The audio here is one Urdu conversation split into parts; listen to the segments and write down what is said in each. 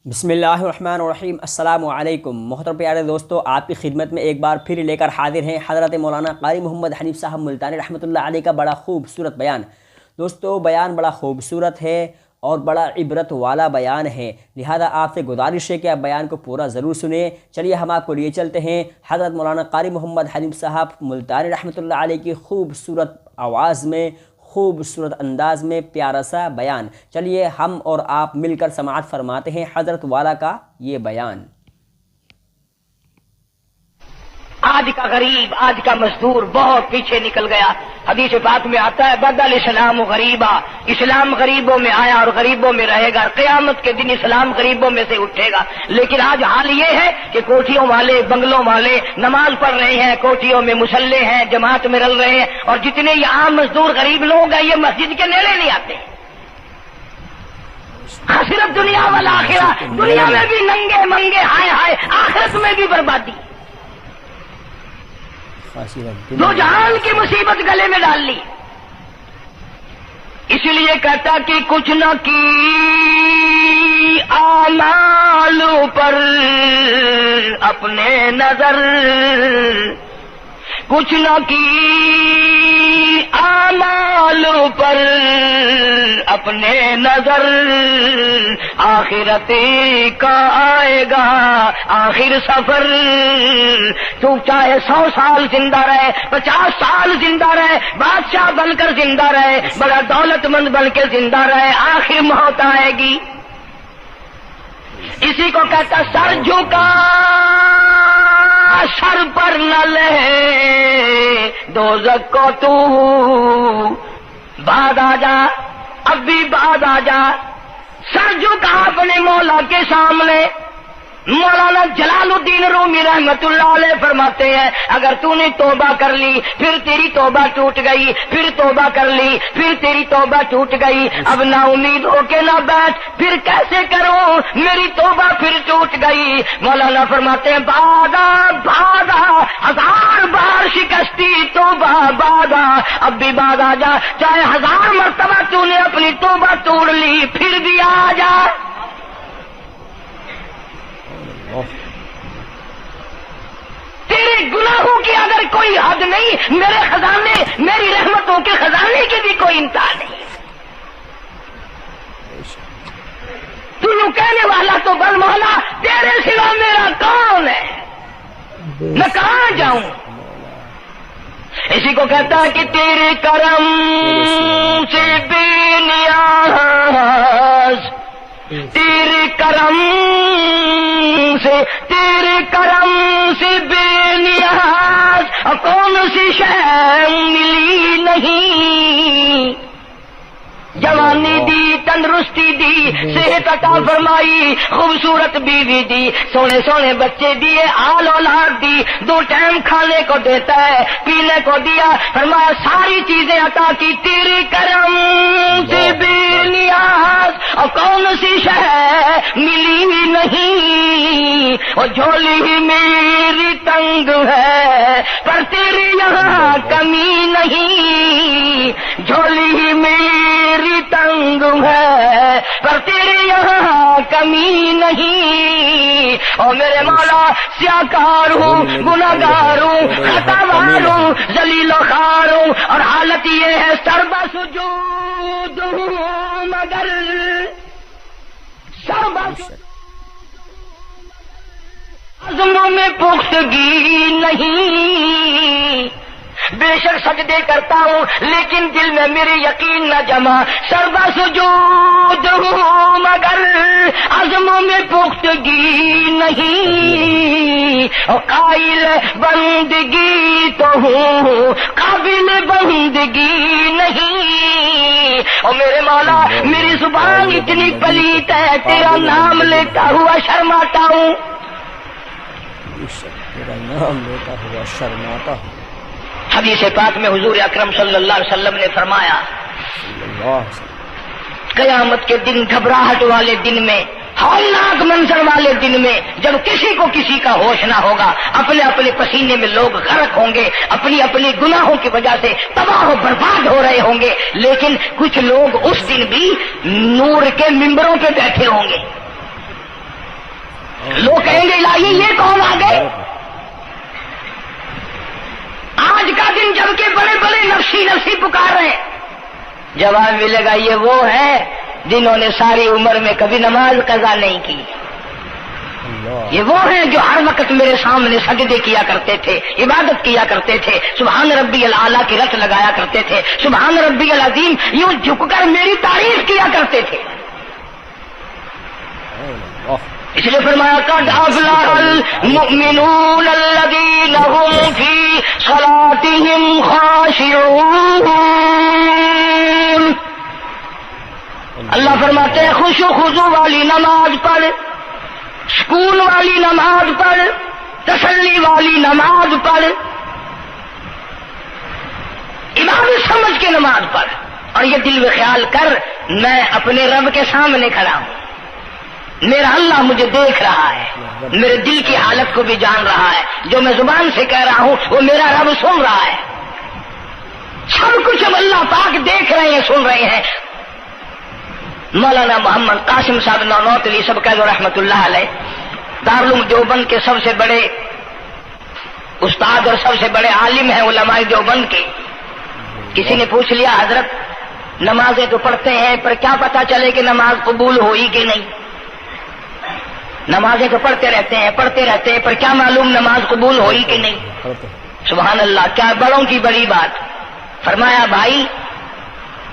بسم اللہ الرحمن الرحیم۔ السلام علیکم محترم پیارے دوستو، آپ کی خدمت میں ایک بار پھر لے کر حاضر ہیں حضرت مولانا قاری محمد حنیف صاحب ملتانی رحمۃ اللہ علیہ کا بڑا خوبصورت بیان۔ دوستو بیان بڑا خوبصورت ہے اور بڑا عبرت والا بیان ہے، لہذا آپ سے گزارش ہے کہ آپ بیان کو پورا ضرور سنیں۔ چلیے ہم آپ کو لیے چلتے ہیں حضرت مولانا قاری محمد حنیف صاحب ملتانی رحمۃ اللہ علیہ کی خوبصورت آواز میں، خوبصورت انداز میں پیارا سا بیان۔ چلیے ہم اور آپ مل کر سماعت فرماتے ہیں حضرت والا کا یہ بیان۔ آج کا غریب، آج کا مزدور بہت پیچھے نکل گیا۔ حدیث پاک میں آتا ہے بدل اسلام غریبا، اسلام غریبوں میں آیا اور غریبوں میں رہے گا، قیامت کے دن اسلام غریبوں میں سے اٹھے گا۔ لیکن آج حال یہ ہے کہ کوٹھیوں والے، بنگلوں والے نماز پڑھ رہے ہیں، کوٹھیوں میں مصلے ہیں، جماعت میں رل رہے ہیں، اور جتنے یہ عام مزدور غریب لوگ ہیں یہ مسجد کے نیڑے نہیں آتے۔ صرف دنیا والا آخرہ، دنیا میں بھی ننگے منگے، ہائے ہائے، آخرت میں بھی بربادی۔ دو جہان کی مصیبت گلے میں ڈال لی۔ اس لیے کہتا کہ کچھ نہ کی اعمال پر اپنے نظر، کچھ نہ کی اعمال پر اپنے نظر، آخرت کا آئے گا آخر سفر۔ تو چاہے 100 سال زندہ رہے، 50 سال زندہ رہے، بادشاہ بن کر زندہ رہے، بڑا دولت مند بن کے زندہ رہے، آخر موت آئے گی۔ اسی کو کہتا سر جھکا سر پر نہ لے دوزخ کو تو، بعد آ جا، اب بھی بعد آ جا۔ سر جھکا اپنے مولا کے سامنے۔ مولانا جلال الدین رومی رحمت اللہ علیہ فرماتے ہیں اگر تو نے توبہ کر لی، پھر تیری توبہ ٹوٹ گئی، پھر توبہ کر لی، پھر تیری توبہ ٹوٹ گئی، اب نا امید ہو کے نہ بیٹھ، پھر کیسے کروں، میری توبہ پھر ٹوٹ گئی۔ مولانا فرماتے ہیں بادا بادا، 1000 بار شکستی توبہ بادا، اب بھی بعد آ جا، چاہے 1000 مرتبہ تو نے اپنی توبہ توڑ لی، پھر بھی آ جا۔ تیرے گناہوں کی اگر کوئی حد نہیں، میرے خزانے، میری رحمتوں کے خزانے کی بھی کوئی انتہا نہیں۔ تو یوں کہنے والا تو بل مولا تیرے سوا میرا کون ہے، میں کہاں جاؤں۔ اسی کو کہتا ہے کہ تیرے کرم سے بے نیاز، تیرے کرم سے، تیرے کرم سے بے نیاز، کون سی شے ملی نہیں۔ جوانی دی، تندرستی دی، صحت عطا فرمائی، خوبصورت بیوی دی، سونے سونے بچے دیے، آل اولاد دی، 2 ٹائم کھانے کو دیتا ہے، پینے کو دیا، فرمایا ساری چیزیں عطا کی، تیرے کرم سے بے نیاز، اور کون سی شے ملی نہیں۔ اور جھولی میری تنگ ہے پر تیرے یہاں کمی نہیں، جھولی میری تنگ ہے پر تیرے یہاں کمی نہیں۔ اور میرے مولا سیاکار ہوں، گناہگار ہوں، خطاوار ہوں، ذلیل و خوار ہوں، اور حالت یہ ہے سربا سجود ہوں مگر سربا عزموں میں پختگی نہیں۔ بے شک سجدے کرتا ہوں لیکن دل میں میرے یقین نہ جمع، سربا سجود ہوں مگر عزموں میں پختگی نہیں۔ اور قائل بندگی تو ہوں، قابل بندگی نہیں۔ اور میرے مولا میری زبان اتنی پلیت ہے، تیرا نام لیتا ہوا شرماتا ہوں، تیرا نام لیتا ہوا شرماتا ہوں۔ حدیث پاک میں حضور اکرم صلی اللہ علیہ وسلم نے فرمایا قیامت کے دن، گھبراہٹ والے دن میں، ہولناک منظر والے دن میں، جب کسی کو کسی کا ہوش نہ ہوگا، اپنے اپنے پسینے میں لوگ غرق ہوں گے، اپنی اپنی گناہوں کی وجہ سے تباہ و برباد ہو رہے ہوں گے، لیکن کچھ لوگ اس دن بھی نور کے ممبروں پہ بیٹھے ہوں گے، لوگ کہیں گے الہی یہ کون آ گئے؟ آج کا دن جبکہ بڑے بڑے نفسی نفسی پکار رہے ہیں، جواب ملے گا یہ وہ ہے جنہوں نے ساری عمر میں کبھی نماز قضا نہیں کی، یہ وہ ہیں جو ہر وقت میرے سامنے سجدے کیا کرتے تھے، عبادت کیا کرتے تھے، سبحان ربی الاعلیٰ کی رٹ لگایا کرتے تھے، سبحان ربی العظیم یوں جھک کر میری تعریف کیا کرتے تھے۔ اس لیے فرمایا قد افلح المؤمنون الذین هم فی صلاتهم خاشعون۔ اللہ فرماتے ہیں خوش و خضوع والی نماز پڑھ، سکون والی نماز پڑھ، تسلی والی نماز پڑھ، عبادت سمجھ کے نماز پڑھ، اور یہ دل میں خیال کر میں اپنے رب کے سامنے کھڑا ہوں، میرا اللہ مجھے دیکھ رہا ہے، میرے دل کی حالت کو بھی جان رہا ہے، جو میں زبان سے کہہ رہا ہوں وہ میرا رب سن رہا ہے، سب کچھ اب اللہ پاک دیکھ رہے ہیں، سن رہے ہیں۔ مولانا محمد قاسم صاحب نانوتوی سب کا رحمت اللہ علیہ دارالعلوم دیوبند کے سب سے بڑے استاد اور سب سے بڑے عالم ہیں علماء دیوبند کے۔ کسی نے پوچھ لیا حضرت نمازیں تو پڑھتے ہیں پر کیا پتا چلے کہ نماز قبول ہوئی کہ نہیں؟ نمازیں تو پڑھتے رہتے ہیں پر کیا معلوم نماز قبول ہوئی کہ نہیں؟ سبحان اللہ، کیا بڑوں کی بڑی بات۔ فرمایا بھائی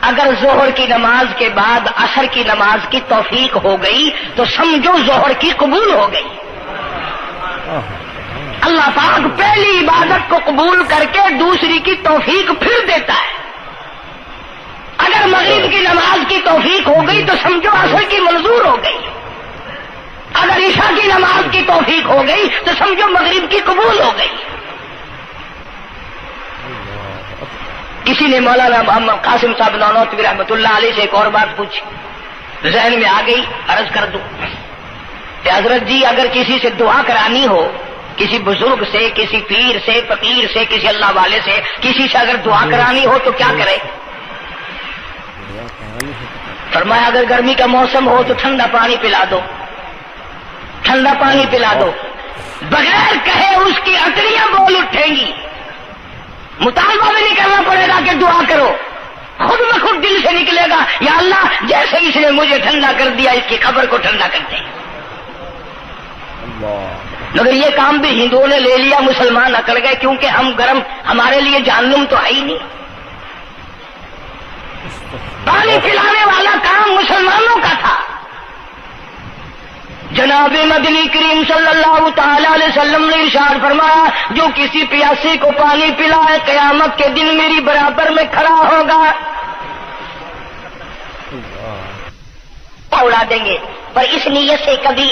اگر ظہر کی نماز کے بعد عصر کی نماز کی توفیق ہو گئی تو سمجھو ظہر کی قبول ہو گئی۔ اللہ پاک پہلی عبادت کو قبول کر کے دوسری کی توفیق پھر دیتا ہے۔ اگر مغرب کی نماز کی توفیق ہو گئی تو سمجھو عصر کی منظور ہو گئی، اگر عشاء کی نماز کی توفیق ہو گئی تو سمجھو مغرب کی قبول ہو گئی۔ کسی نے مولانا محمد قاسم صاحب نانوتوی رحمۃ اللہ علیہ سے ایک اور بات پوچھی، ذہن میں آ گئی، عرض کر دوں کہ حضرت جی اگر کسی سے دعا کرانی ہو، کسی بزرگ سے، کسی پیر سے، فقیر سے، کسی اللہ والے سے، کسی سے اگر دعا کرانی ہو تو کیا کرے؟ فرمایا اگر گرمی کا موسم ہو تو ٹھنڈا پانی پلا دو، ٹھنڈا پانی پلا دو، بغیر کہے اس کی اٹریاں بول اٹھیں گی، مطالبہ بھی نہیں کرنا پڑے گا کہ دعا کرو، خود بخود دل سے نکلے گا یا اللہ جیسے اس نے مجھے ٹھنڈا کر دیا اس کی قبر کو ٹھنڈا کر دیں۔ مگر یہ کام بھی ہندوؤں نے لے لیا، مسلمان اکڑ گئے کیونکہ ہم گرم، ہمارے لیے جہنم تو ہے ہی نہیں۔ پانی پلانے والا کام مسلمانوں کا تھا۔ جناب مدنی کریم صلی اللہ تعالی علیہ وسلم نے ارشاد فرمایا جو کسی پیاسی کو پانی پلائے قیامت کے دن میری برابر میں کھڑا ہوگا، اڑا دیں گے، پر اس نیت سے کبھی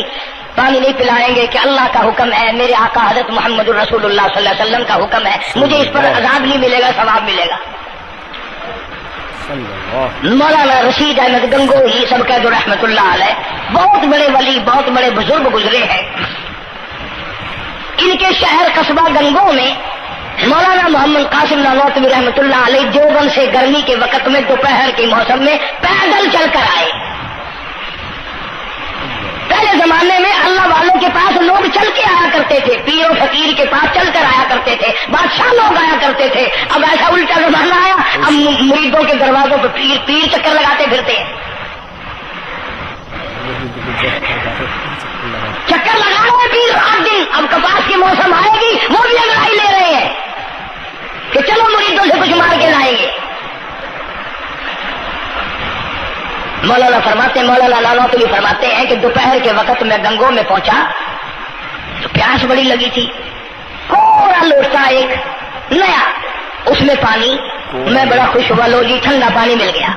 پانی نہیں پلائیں گے کہ اللہ کا حکم ہے، میرے آقا حضرت محمد الرسول اللہ صلی اللہ علیہ وسلم کا حکم ہے، مجھے اس پر عذاب نہیں ملے گا، ثواب ملے گا۔ مولانا رشید احمد گنگوہی سب کا جو رحمت اللہ علیہ بہت بڑے ولی، بہت بڑے بزرگ گزرے ہیں، ان کے شہر قصبہ گنگو میں مولانا محمد قاسم نانوتوی رحمت اللہ علیہ دیوبند سے گرمی کے وقت میں دوپہر کے موسم میں پیدل چل کر آئے۔ پہلے زمانے میں اللہ والوں کے پاس لوگ چل کے آیا کرتے تھے، پیر و فقیر کے پاس چل کر آیا کرتے تھے، بادشاہ لوگ آیا کرتے تھے۔ اب ایسا الٹا زمانہ آیا، اب مریدوں کے دروازوں پہ پیر چکر لگاتے پھرتے ہیں، چکر لگا رہے پیر رات دن۔ اب کپاس کی موسم آئے گی وہ بھی انگڑائی لے رہے ہیں کہ چلو مریدوں سے کچھ مار کے لائیں گے۔ مولانا نانوتوی فرماتے ہیں کہ دوپہر کے وقت میں گنگو میں پہنچا تو پیاس بڑی لگی تھی، پورا لوٹا ایک نیا، اس میں پانی، میں بڑا خوش ہوا، لو جی ٹھنڈا پانی مل گیا۔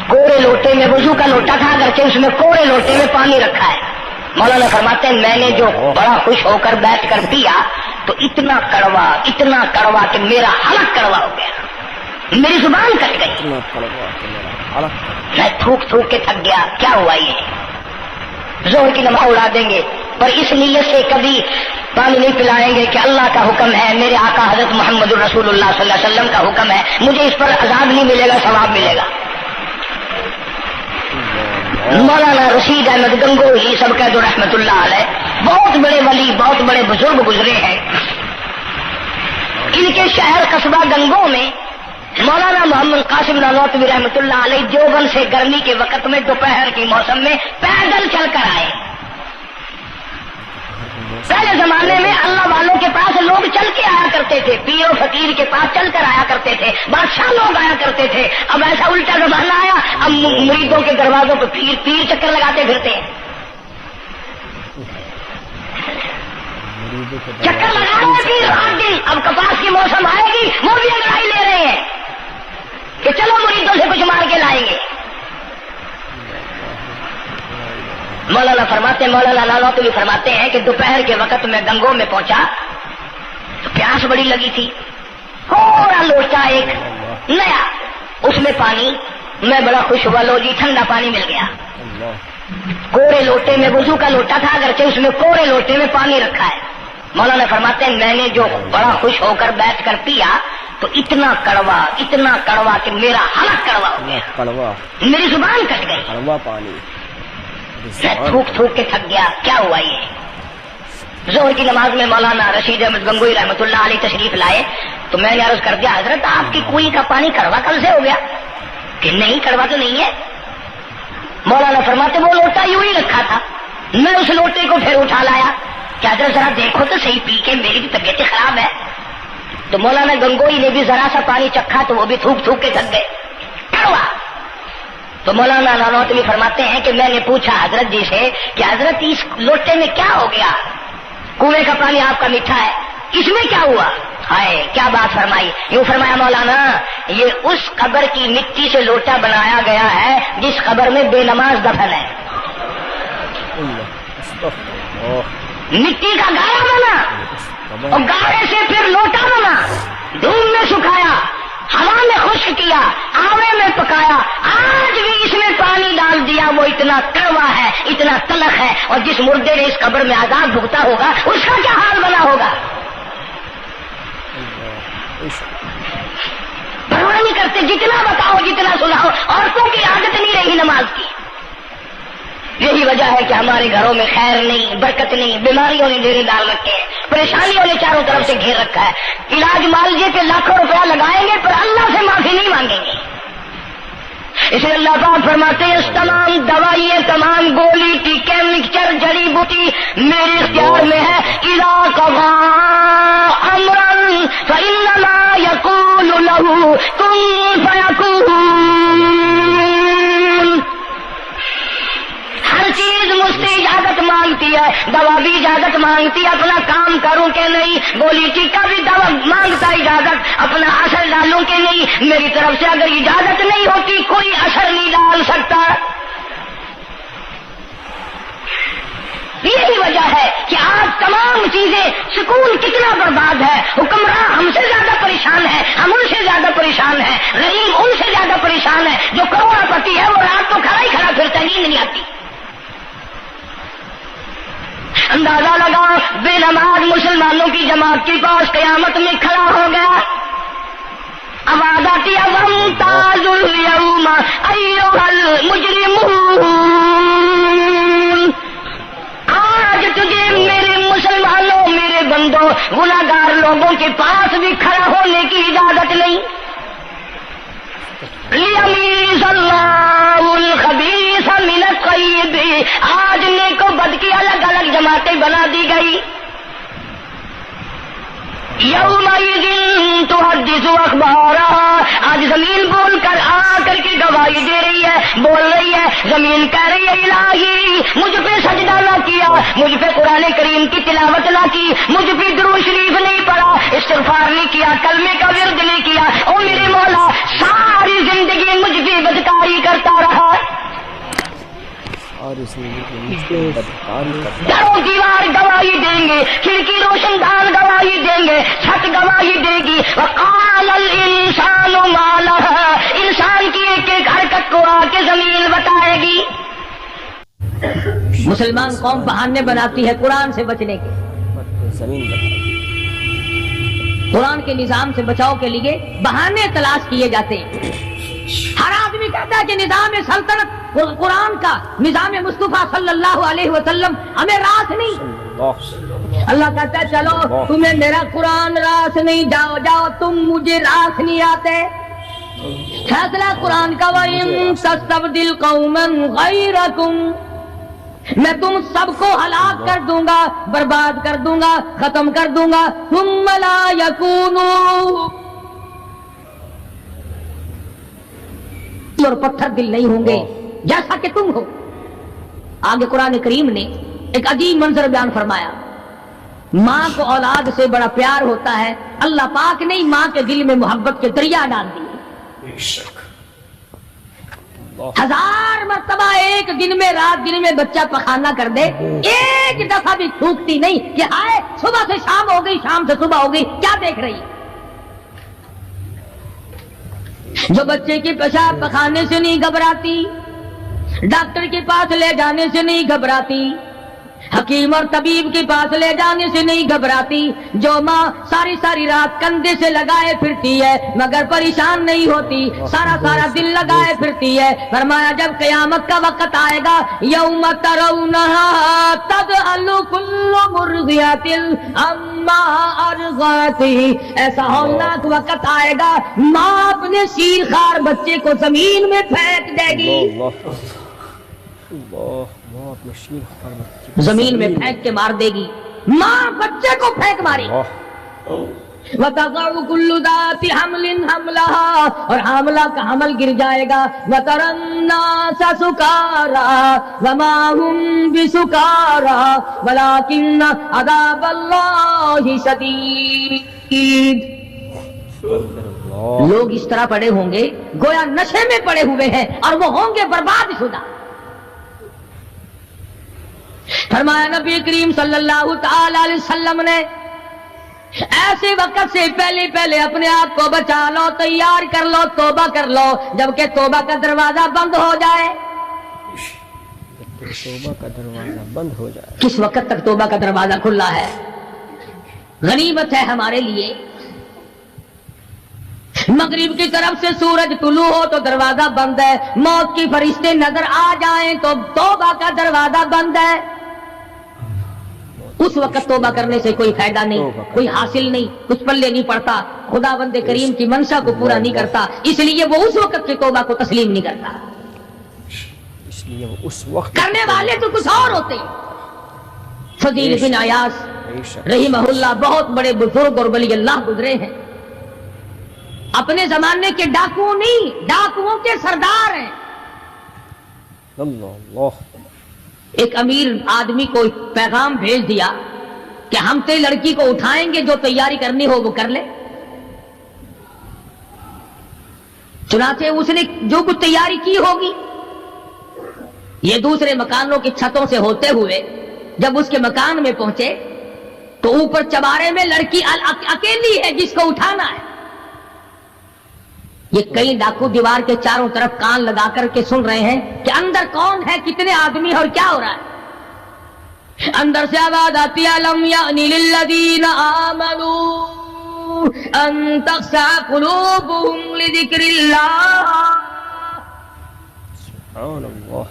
کوڑے لوٹے میں، وضو کا لوٹا تھا اگرچہ اس میں کوڑے لوٹے میں پانی رکھا ہے۔ مولانا فرماتے ہیں میں نے جو بڑا خوش ہو کر بیٹھ کر پیا تو اتنا کڑوا کہ میرا حلق کڑوا ہو گیا، میری زبان کٹ گئی، میں تھوک کے تھک گیا۔ کیا ہوا یہ؟ ظہر کی نماز اڑا دیں گے پر اس نیت سے کبھی پانی نہیں پلائیں گے کہ اللہ کا حکم ہے، میرے آقا حضرت محمد الرسول اللہ صلی اللہ علیہ وسلم کا حکم ہے، مجھے اس پر عذاب نہیں ملے گا، ثواب ملے گا۔ مولانا رشید احمد گنگوہی سب کہہ دو رحمت اللہ علیہ، بہت بڑے ولی، بہت بڑے بزرگ گزرے ہیں۔ ان کے شہر قصبہ گنگو میں مولانا محمد قاسم نانوتوی رحمت اللہ علیہ دیوبند سے گرمی کے وقت میں دوپہر کے موسم میں پیدل چل کر آئے۔ پہلے زمانے میں اللہ والوں کے پاس لوگ چل کے آیا کرتے تھے، پیر و فقیر کے پاس چل کر آیا کرتے تھے، بادشاہ لوگ آیا کرتے تھے۔ اب ایسا الٹا زمانہ آیا، اب مریدوں کے دروازوں پہ پیر چکر لگاتے پھرتے ہیں، چکر لگا رہے ہیں پیر رات دن۔ اب کپاس کی موسم آئے گی، وہ بھی انگڑائی لے رہے ہیں کہ چلو مریدوں سے کچھ مار کے لائیں گے۔ مولانا فرماتے ہیں، مولانا نانوتوی فرماتے ہیں کہ دوپہر کے وقت میں گنگو میں پہنچا تو پیاس بڑی لگی تھی، تھوڑا لوٹا ایک نیا، اس میں پانی، میں بڑا خوش ہوا، لو جی ٹھنڈا پانی مل گیا۔ کوڑے لوٹے میں، وضو کا لوٹا تھا اگرچہ اس میں کوڑے لوٹے میں پانی رکھا ہے۔ مولانا فرماتے ہیں میں نے جو بڑا خوش ہو کر بیٹھ کر پیا تو اتنا کڑوا کہ میرا حلق کڑوا ہو گیا، میری زبان کٹ گئی، کڑوا پانی، میں تھوک کے تھک گیا۔ کیا ہوا یہ؟ ظہر کی نماز میں مولانا رشید احمد گنگوئی رحمت اللہ علیہ تشریف لائے تو میں نے عرض کر دیا حضرت آپ کی کنویں کا پانی کڑوا کل سے ہو گیا؟ کہ نہیں کڑوا تو نہیں ہے۔ مولانا فرماتے وہ لوٹا یوں ہی رکھا تھا، میں اس لوٹے کو پھر اٹھا لایا کہ حضرت ذرا دیکھو تو صحیح پی کے، میری بھی طبیعت خراب ہے۔ تو مولانا گنگوئی نے بھی ذرا سا پانی چکھا تو وہ بھی تھوک کے تھک گئے، کڑوا۔ تو مولانا نانوتوی فرماتے ہیں کہ میں نے پوچھا حضرت جی سے کہ حضرت اس لوٹے میں کیا ہو گیا؟ کنویں کا پانی آپ کا میٹھا ہے، اس میں کیا ہوا؟ ہائے کیا بات فرمائی! یوں فرمایا مولانا یہ اس قبر کی مٹی سے لوٹا بنایا گیا ہے جس قبر میں بے نماز دفن ہے۔ مٹی کا گاڑا بنا اور گاڑے سے پھر لوٹا بنا، دھوپ میں سکھایا، ہوا میں خشک کیا، آوے میں پکایا، آج بھی اس میں پانی ڈال دیا، وہ اتنا کڑوا ہے، اتنا تلخ ہے، اور جس مردے نے اس قبر میں عذاب بھگتا ہوگا اس کا کیا حال بنا ہوگا؟ پرواہ نہیں کرتے، جتنا بتاؤ جتنا سناؤ، عورتوں کی عادت نہیں رہی نماز کی۔ یہی وجہ ہے کہ ہمارے گھروں میں خیر نہیں، برکت نہیں، بیماریوں نے ڈیرے ڈال رکھے ہیں، پریشانیوں نے چاروں طرف سے گھیر رکھا ہے۔ علاج معالجے پہ لاکھوں روپیہ لگائیں گے پر اللہ سے معافی نہیں مانگیں گے۔ اسے اللہ پاک فرماتے ہیں تمام دوائیں، تمام گولی ٹیکے مکسچر جڑی بوٹی میرے اختیار میں ہے۔ اذا قضى امرا فانما يقول له كن فيكون۔ ہر چیز مجھ سے اجازت مانگتی ہے، دوا بھی اجازت مانگتی ہے اپنا کام کروں کہ نہیں، گولی ٹیکا بھی دوا مانگتا اجازت اپنا اثر ڈالوں کہ نہیں۔ میری طرف سے اگر اجازت نہیں ہوتی کوئی اثر نہیں ڈال سکتا۔ یہی وجہ ہے کہ آج تمام چیزیں، سکون کتنا برباد ہے، حکمراں ہم سے زیادہ پریشان ہے، ہم ان سے زیادہ پریشان ہے، رحیم ان سے زیادہ پریشان ہے، جو کروڑا پتی ہے وہ رات کو کھڑا ہی کھڑا پھرتا، نیند نہیں آتی۔ اندازہ لگا بے نماز مسلمانوں کی جماعت کے پاس قیامت میں کھڑا ہو گیا، آواز آتی ہے وَامْتَازُوا الْيَوْمَ أَيُّهَا الْمُجْرِمُونَ۔ آج تجھے میرے مسلمانوں، میرے بندوں، گناہگار لوگوں کے پاس بھی کھڑا ہونے کی اجازت نہیں۔ لِيَمِيزَ اللَّهُ الْخَبِيثَ مِنَ الطَّيِّبِ۔ آج نیک و بد کی الگ الگ جماعتیں بنا دی گئی۔ یومئذ تحدث اخبارها۔ آج زمین بول کر آ کر کے گواہی دے رہی ہے، بول رہی ہے، زمین کہہ رہی ہے الہی مجھ پہ سجدہ نہ کیا، مجھ پہ قرآن کریم کی تلاوت نہ کی، مجھ پہ درود شریف نہیں پڑھا، استغفار نہیں کیا، کلمے کا ورد نہیں کیا، او میرے مولا ساری زندگی مجھ پہ بدکاری کرتا رہا۔ دروں دیوار گواہی دیں گے، کھڑکی روشن دان گواہی دیں گے، چھت گواہی دے گی۔ وقال الانسان ما لها۔ انسان کی ایک ایک حرکت کو آ کے زمین بتائے گی۔ مسلمان قوم بہانے بناتی ہے قرآن سے بچنے کے، قرآن کے نظام سے بچاؤ کے لیے بہانے تلاش کیے جاتے ہیں۔ ہر آدمی کرتا ہے کہ نظام سلطنت قرآن کا، نظام مصطفیٰ صلی اللہ علیہ وسلم ہمیں راس نہیں. اللہ کہتا ہے چلو تمہیں میرا قرآن راس نہیں، جاؤ جاؤ تم مجھے راس نہیں آتے. فیصلہ قرآن کا وَإِن تَسْتَبْدِلْ قَوْمًا غَيْرَكُمْ، میں تم سب کو ہلاک کر دوں گا، برباد کر دوں گا، ختم کر دوں گا. ثُمَّ لَا يَكُونُوا، اور پتھر دل نہیں ہوں گے جیسا کہ تم ہو. آگے قرآن کریم نے ایک عجیب منظر بیان فرمایا. ماں کو اولاد سے بڑا پیار ہوتا ہے، اللہ پاک نے ماں کے دل میں محبت کے دریا ڈال دیے. 1000 مرتبہ ایک دن میں، رات دن میں بچہ پخانہ کر دے، ایک دفعہ بھی تھوکتی نہیں کہ آئے صبح سے شام ہو گئی، شام سے صبح ہو گئی، کیا دیکھ رہی. جو بچے کے پیشاب پخانے سے نہیں گھبراتی، ڈاکٹر کے پاس لے جانے سے نہیں گھبراتی، حکیم اور طبیب کے پاس لے جانے سے نہیں گھبراتی، جو ماں ساری ساری رات کندھے سے لگائے پھرتی ہے مگر پریشان نہیں ہوتی، سارا سارا دل لگائے پھرتی ہے. فرمایا جب قیامت کا وقت آئے گا، یوم ترونہا تذہل کل مرضعۃ عما ارضعت، ایسا ہولناک وقت آئے گا ماں اپنے شیر خوار بچے کو زمین میں پھینک دے گی، زمین میں پھینک کے مار دے گی. ماں بچے کو پھینک مارے. وَتَضَعُ كُلُّ ذَاتِ حَمْلٍ حَمْلَهَا، اور حاملہ کا حمل گر جائے گا. وَتَرَى النَّاسَ سُكَارَىٰ وَمَا هُمْ بِسُكَارَىٰ وَلَٰكِنَّ عَذَابَ اللَّهِ شَدِيدٌ. لوگ اس طرح پڑے ہوں گے گویا نشے میں پڑے ہوئے ہیں اور وہ ہوں گے برباد شدہ. فرمایا نبی کریم صلی اللہ تعالی علیہ وسلم نے ایسے وقت سے پہلے پہلے اپنے آپ کو بچا لو، تیار کر لو، توبہ کر لو، جبکہ توبہ کا دروازہ بند ہو جائے. توبہ کا دروازہ بند ہو جائے. کس وقت تک توبہ کا دروازہ کھلا ہے؟ غنیمت ہے ہمارے لیے. مغرب کی طرف سے سورج طلوع ہو تو دروازہ بند ہے، موت کی فرشتے نظر آ جائیں تو توبہ کا دروازہ بند ہے. اس وقت توبہ کرنے سے کوئی فائدہ نہیں، کوئی حاصل نہیں، کچھ پلے نہیں پڑتا، خدا بند کریم کی منشا کو پورا نہیں کرتا، اس لیے وہ اس وقت کی توبہ کو تسلیم نہیں کرتا. اس لیے وہ اس وقت کرنے والے تو کچھ اور ہوتے ہیں. فضیل بن عیاض رحمہ اللہ بہت بڑے بزرگ اور ولی اللہ گزرے ہیں. اپنے زمانے کے ڈاکو نہیں، ڈاکوؤں کے سردار ہیں. اللہ. ایک امیر آدمی کو پیغام بھیج دیا کہ ہم تے لڑکی کو اٹھائیں گے، جو تیاری کرنی ہو وہ کر لے. چنانچہ اس نے جو کچھ تیاری کی ہوگی، یہ دوسرے مکانوں کی چھتوں سے ہوتے ہوئے جب اس کے مکان میں پہنچے تو اوپر چبارے میں لڑکی اکیلی ہے جس کو اٹھانا ہے. یہ کئی ڈاکو دیوار کے چاروں طرف کان لگا کر کے سن رہے ہیں کہ اندر کون ہے، کتنے آدمی اور کیا ہو رہا ہے. اندر سے آواز آتی ہے لم یأن للذین آمنوا ان تخشع قلوبهم لذکر اللہ. سبحان اللہ.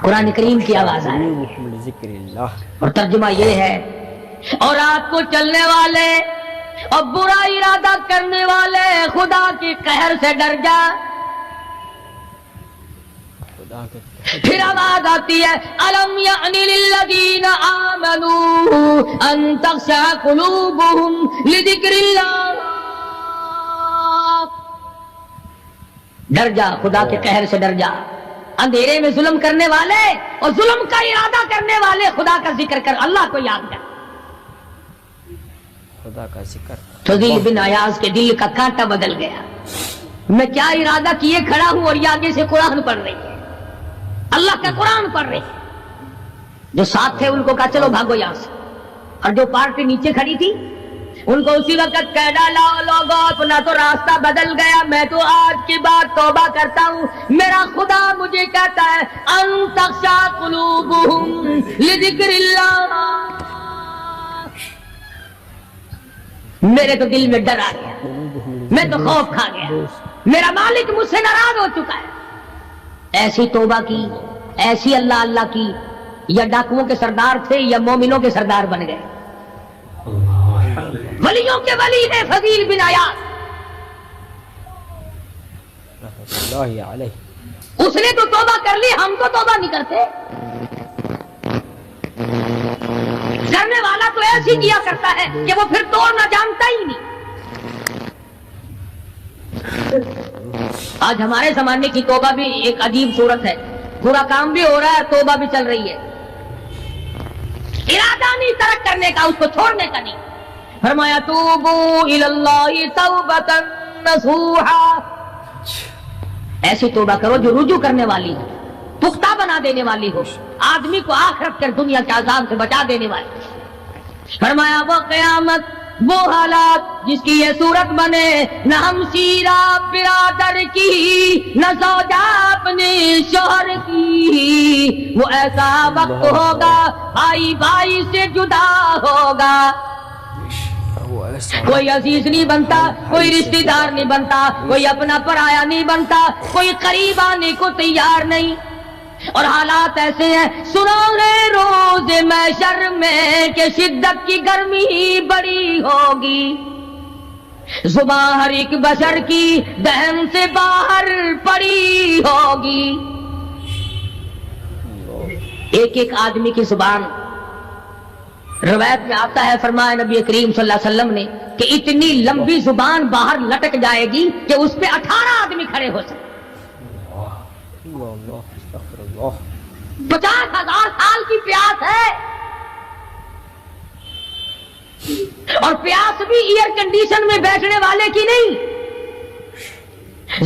قرآن کریم کی آواز آئی ذکر اللہ. اور ترجمہ یہ ہے، اور رات کو چلنے والے اور برا ارادہ کرنے والے خدا کی قہر سے ڈر جا. پھر آواز آتی ہے الم یأن للذین آمنوا ان تخشع قلوبهم لذکر اللہ. ڈر جا، خدا کے قہر سے ڈر جا. اندھیرے میں ظلم کرنے والے اور ظلم کا ارادہ کرنے والے خدا کا ذکر کر، اللہ کو یاد کر. خدا کا ذکر. فضیل بن عیاض کے دل کا کانٹا بدل گیا. میں کیا ارادہ کیے کھڑا ہوں اور یہ آگے سے قرآن پڑھ رہی ہے، اللہ کا قرآن پڑھ رہی ہے. جو ساتھ تھے ان کو کہا چلو بھاگو یہاں سے، اور جو پارٹی نیچے کھڑی تھی ان کو اسی وقت کہہ ڈالا لوگوں اپنا تو راستہ بدل گیا، میں تو آج کی بات توبہ کرتا ہوں. میرا خدا مجھے کہتا ہے ان تخشع قلوبهم لذکر اللہ. میرے تو دل میں ڈر آ گیا، میں تو خوف کھا گیا، میرا مالک مجھ سے ناراض ہو چکا ہے. ایسی توبہ کی, ایسی اللہ اللہ کی, یا ڈاکوؤں کے سردار تھے یا مومنوں کے سردار بن گئے. ولیوں کے ولی ہے فضیل بن عیاض, اللہ علیہ. اس نے تو توبہ کر لی, ہم تو توبہ نہیں کرتے. کرنے والا تو ایسی کیا کرتا ہے کہ وہ پھر توڑنا جانتا ہی نہیں. آج ہمارے زمانے کی توبہ بھی ایک عجیب صورت ہے. پورا کام بھی ہو رہا ہے, توبہ بھی چل رہی ہے. ارادہ نہیں ترک کرنے کا, اس کو چھوڑنے کا نہیں. فرمایا توبو الی اللہ توبۃ نصوحا, ایسی توبہ کرو جو رجوع کرنے والی ہو, پختہ بنا دینے والی ہو, آدمی کو آخرت کر دنیا کے عذاب سے بچا دینے والی. فرمایا وہ قیامت, وہ حالات جس کی یہ صورت بنے, نہ ہم سیرا برادر کی, نہ زوجہ اپنے شوہر کی. وہ ایسا وقت ہوگا بھائی بھائی سے جدا ہوگا, کوئی عزیز نہیں بنتا, کوئی رشتہ دار نہیں بنتا, کوئی اپنا پرایا نہیں بنتا, کوئی قریب آنے کو تیار نہیں. اور حالات ایسے ہیں, سنو گے روز محشر میں کہ شدت کی گرمی بڑی ہوگی, زبان ہر ایک بشر کی دہن سے باہر پڑی ہوگی. ایک ایک آدمی کی زبان, روایت میں آتا ہے, فرمایا نبی کریم صلی اللہ علیہ وسلم نے کہ اتنی لمبی زبان باہر لٹک جائے گی کہ اس پہ 18 آدمی کھڑے ہو سکتے. 50,000 سال کی پیاس ہے, اور پیاس بھی ایئر کنڈیشن میں بیٹھنے والے کی نہیں.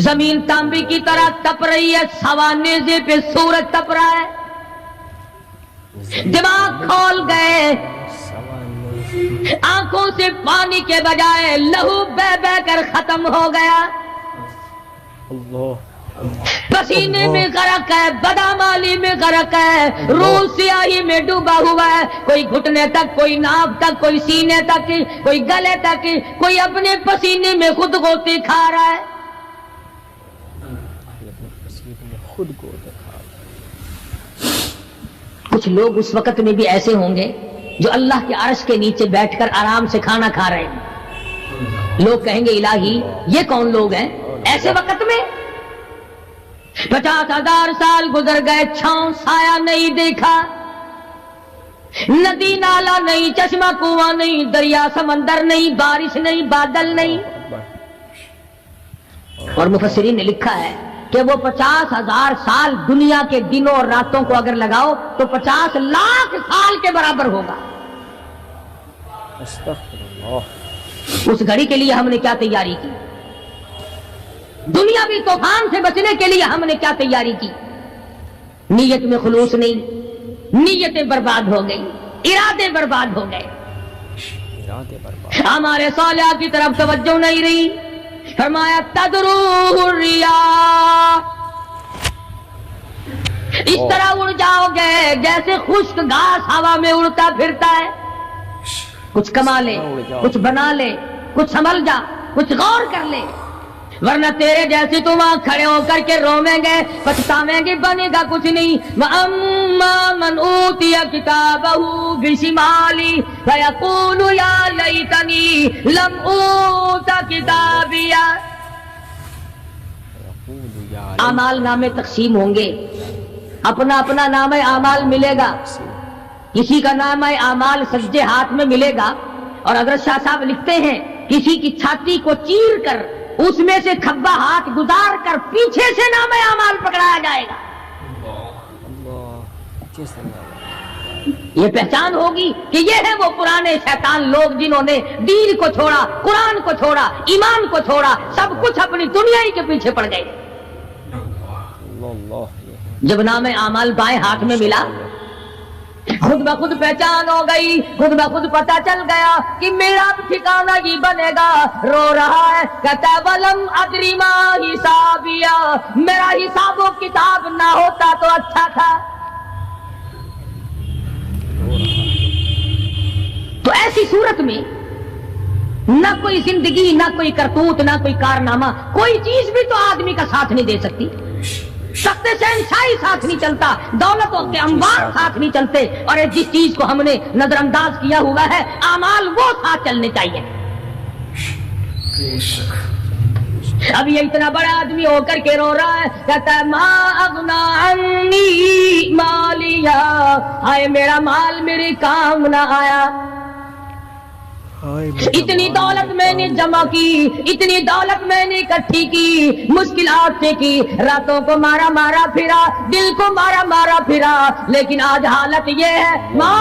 زمین تانبے کی طرح تپ رہی ہے, سوا نیزے پہ سورج تپ رہا ہے. دماغ کھول گئے, آنکھوں سے پانی کے بجائے لہو بہ بہ کر ختم ہو گیا. پسینے میں غرق ہے, بدامالی میں غرق ہے, روح سیاہی میں ڈوبا ہوا ہے. کوئی گھٹنے تک, کوئی ناف تک, کوئی سینے تک, کوئی گلے تک, کوئی اپنے پسینے میں خود غوطے کھا رہا ہے. کچھ لوگ اس وقت میں بھی ایسے ہوں گے جو اللہ کے عرش کے نیچے بیٹھ کر آرام سے کھانا کھا رہے ہیں. لوگ کہیں گے الہی یہ کون لوگ ہیں ایسے وقت میں؟ 50,000 سال گزر گئے, چھاؤں سایہ نہیں دیکھا, ندی نالا نہیں, چشمہ کنواں نہیں, دریا سمندر نہیں, بارش نہیں, بادل نہیں. اور مفسرین نے لکھا ہے کہ وہ 50,000 سال دنیا کے دنوں اور راتوں کو اگر لگاؤ تو 50 لاکھ سال کے برابر ہوگا. اس گھڑی کے لیے ہم نے کیا تیاری کی؟ دنیاوی طوفان سے بچنے کے لیے ہم نے کیا تیاری کی؟ نیت میں خلوص نہیں, نیتیں برباد ہو گئی, ارادے برباد ہو گئے, ہمارے صالحہ کی طرف توجہ نہیں رہی. فرمایا تدرو الریاح, اس طرح اڑ جاؤ گے جیسے خشک گھاس ہوا میں اڑتا پھرتا ہے. کچھ کما لے, کچھ بنا لے, کچھ سنبھل جا, کچھ غور کر لے, ورنہ تیرے جیسے تو وہاں کھڑے ہو کر کے رویں گے, پچھتاویں گے, بنے گا کچھ نہیں. وَأَمَّا مَنْ أُوتِيَ كِتَابَهُ بِشِمَالِهِ فَيَقُولُ يَا لَيْتَنِي لَمْ أُوتَ كِتَابِيَهْ. اعمال نامے تقسیم ہوں گے, اپنا اپنا نام اعمال ملے گا. کسی کا نام اعمال سجدے ہاتھ میں ملے گا, اور حضرت شاہ صاحب لکھتے ہیں کسی کی چھاتی کو چیر کر اس میں سے کھبا ہاتھ گزار کر پیچھے سے نام اعمال پکڑایا جائے گا. یہ پہچان ہوگی کہ یہ ہے وہ پرانے شیطان لوگ جنہوں نے دین کو چھوڑا, قرآن کو چھوڑا, ایمان کو چھوڑا, سب کچھ اپنی دنیا ہی کے پیچھے پڑ گئے. جب نام اعمال بائیں ہاتھ میں ملا, خود بخود پہچان ہو گئی, خود بخود پتہ چل گیا کہ میرا ٹھکانہ ہی بنے گا. رو رہا ہے, کہتا ہے ولم ادری ما حسابیا, میرا حساب و کتاب نہ ہوتا تو اچھا تھا. تو ایسی صورت میں نہ کوئی زندگی، نہ کوئی کرتوت، نہ کوئی کارنامہ، کوئی چیز بھی تو آدمی کا ساتھ نہیں دے سکتی. تخت شہنشاہی ساتھ نہیں چلتا، دولتوں کے انبار ساتھ نہیں چلتے، اور جس چیز کو ہم نے نظر انداز کیا ہوا ہے اعمال وہ ساتھ چلنے چاہیے. اب یہ اتنا بڑا آدمی ہو کر کے رو رہا ہے، کہتا ہے ما اغنا عنی مالیا، ہائے میرا مال میرے کام نہ آیا. اتنی دولت میں نے جمع کی، اتنی دولت میں نے اکٹھی کی، مشکلات سے کی، راتوں کو مارا مارا پھرا، دل کو مارا مارا پھرا، لیکن آج حالت یہ ہے ما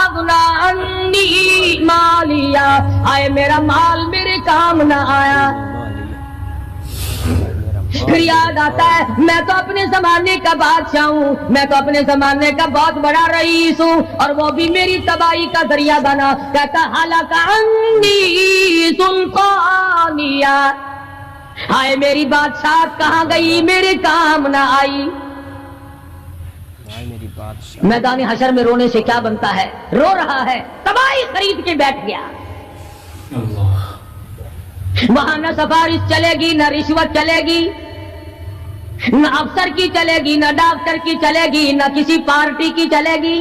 اغنا عنی مالیا، ہائے میرا مال میرے کام نہ آیا. پھر یاد آتا ہے میں تو اپنے زمانے کا بادشاہ ہوں، میں تو اپنے زمانے کا بہت بڑا رئیس ہوں، اور وہ بھی میری تباہی کا ذریعہ بنا. کہتا ہلاک عنی سلطانیہ، ہائے میری بادشاہت کہاں گئی، میرے کام نہ آئی. میدان حشر میں رونے سے کیا بنتا ہے؟ رو رہا ہے، تباہی خرید کے بیٹھ گیا. وہاں نہ سفارش چلے گی، نہ رشوت چلے گی، نہ افسر کی چلے گی، نہ ڈاکٹر کی چلے گی، نہ کسی پارٹی کی چلے گی.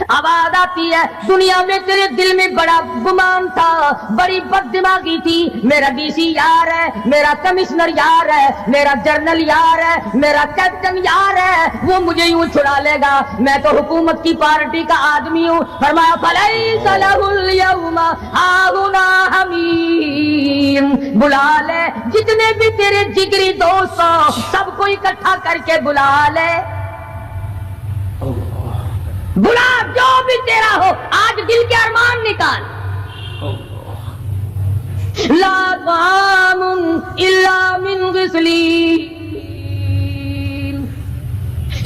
آواز آتی ہے دنیا میں تیرے دل میں بڑا گمان تھا، بڑی بد دماغی تھی، میرا ڈی سی یار ہے، میرا کمشنر یار ہے، میرا جنرل یار ہے، میرا کیپٹن یار ہے، وہ مجھے یوں چھڑا لے گا، میں تو حکومت کی پارٹی کا آدمی ہوں. فرمایا فلیس لہ اليوم ہاہنا حمیم، بلا لے جتنے بھی تیرے جگری دوست ہو سب کو اکٹھا کر کے بلا لے، بلا جو بھی تیرا ہو، آج دل کے ارمان نکال. لا طعام الا من غسلین،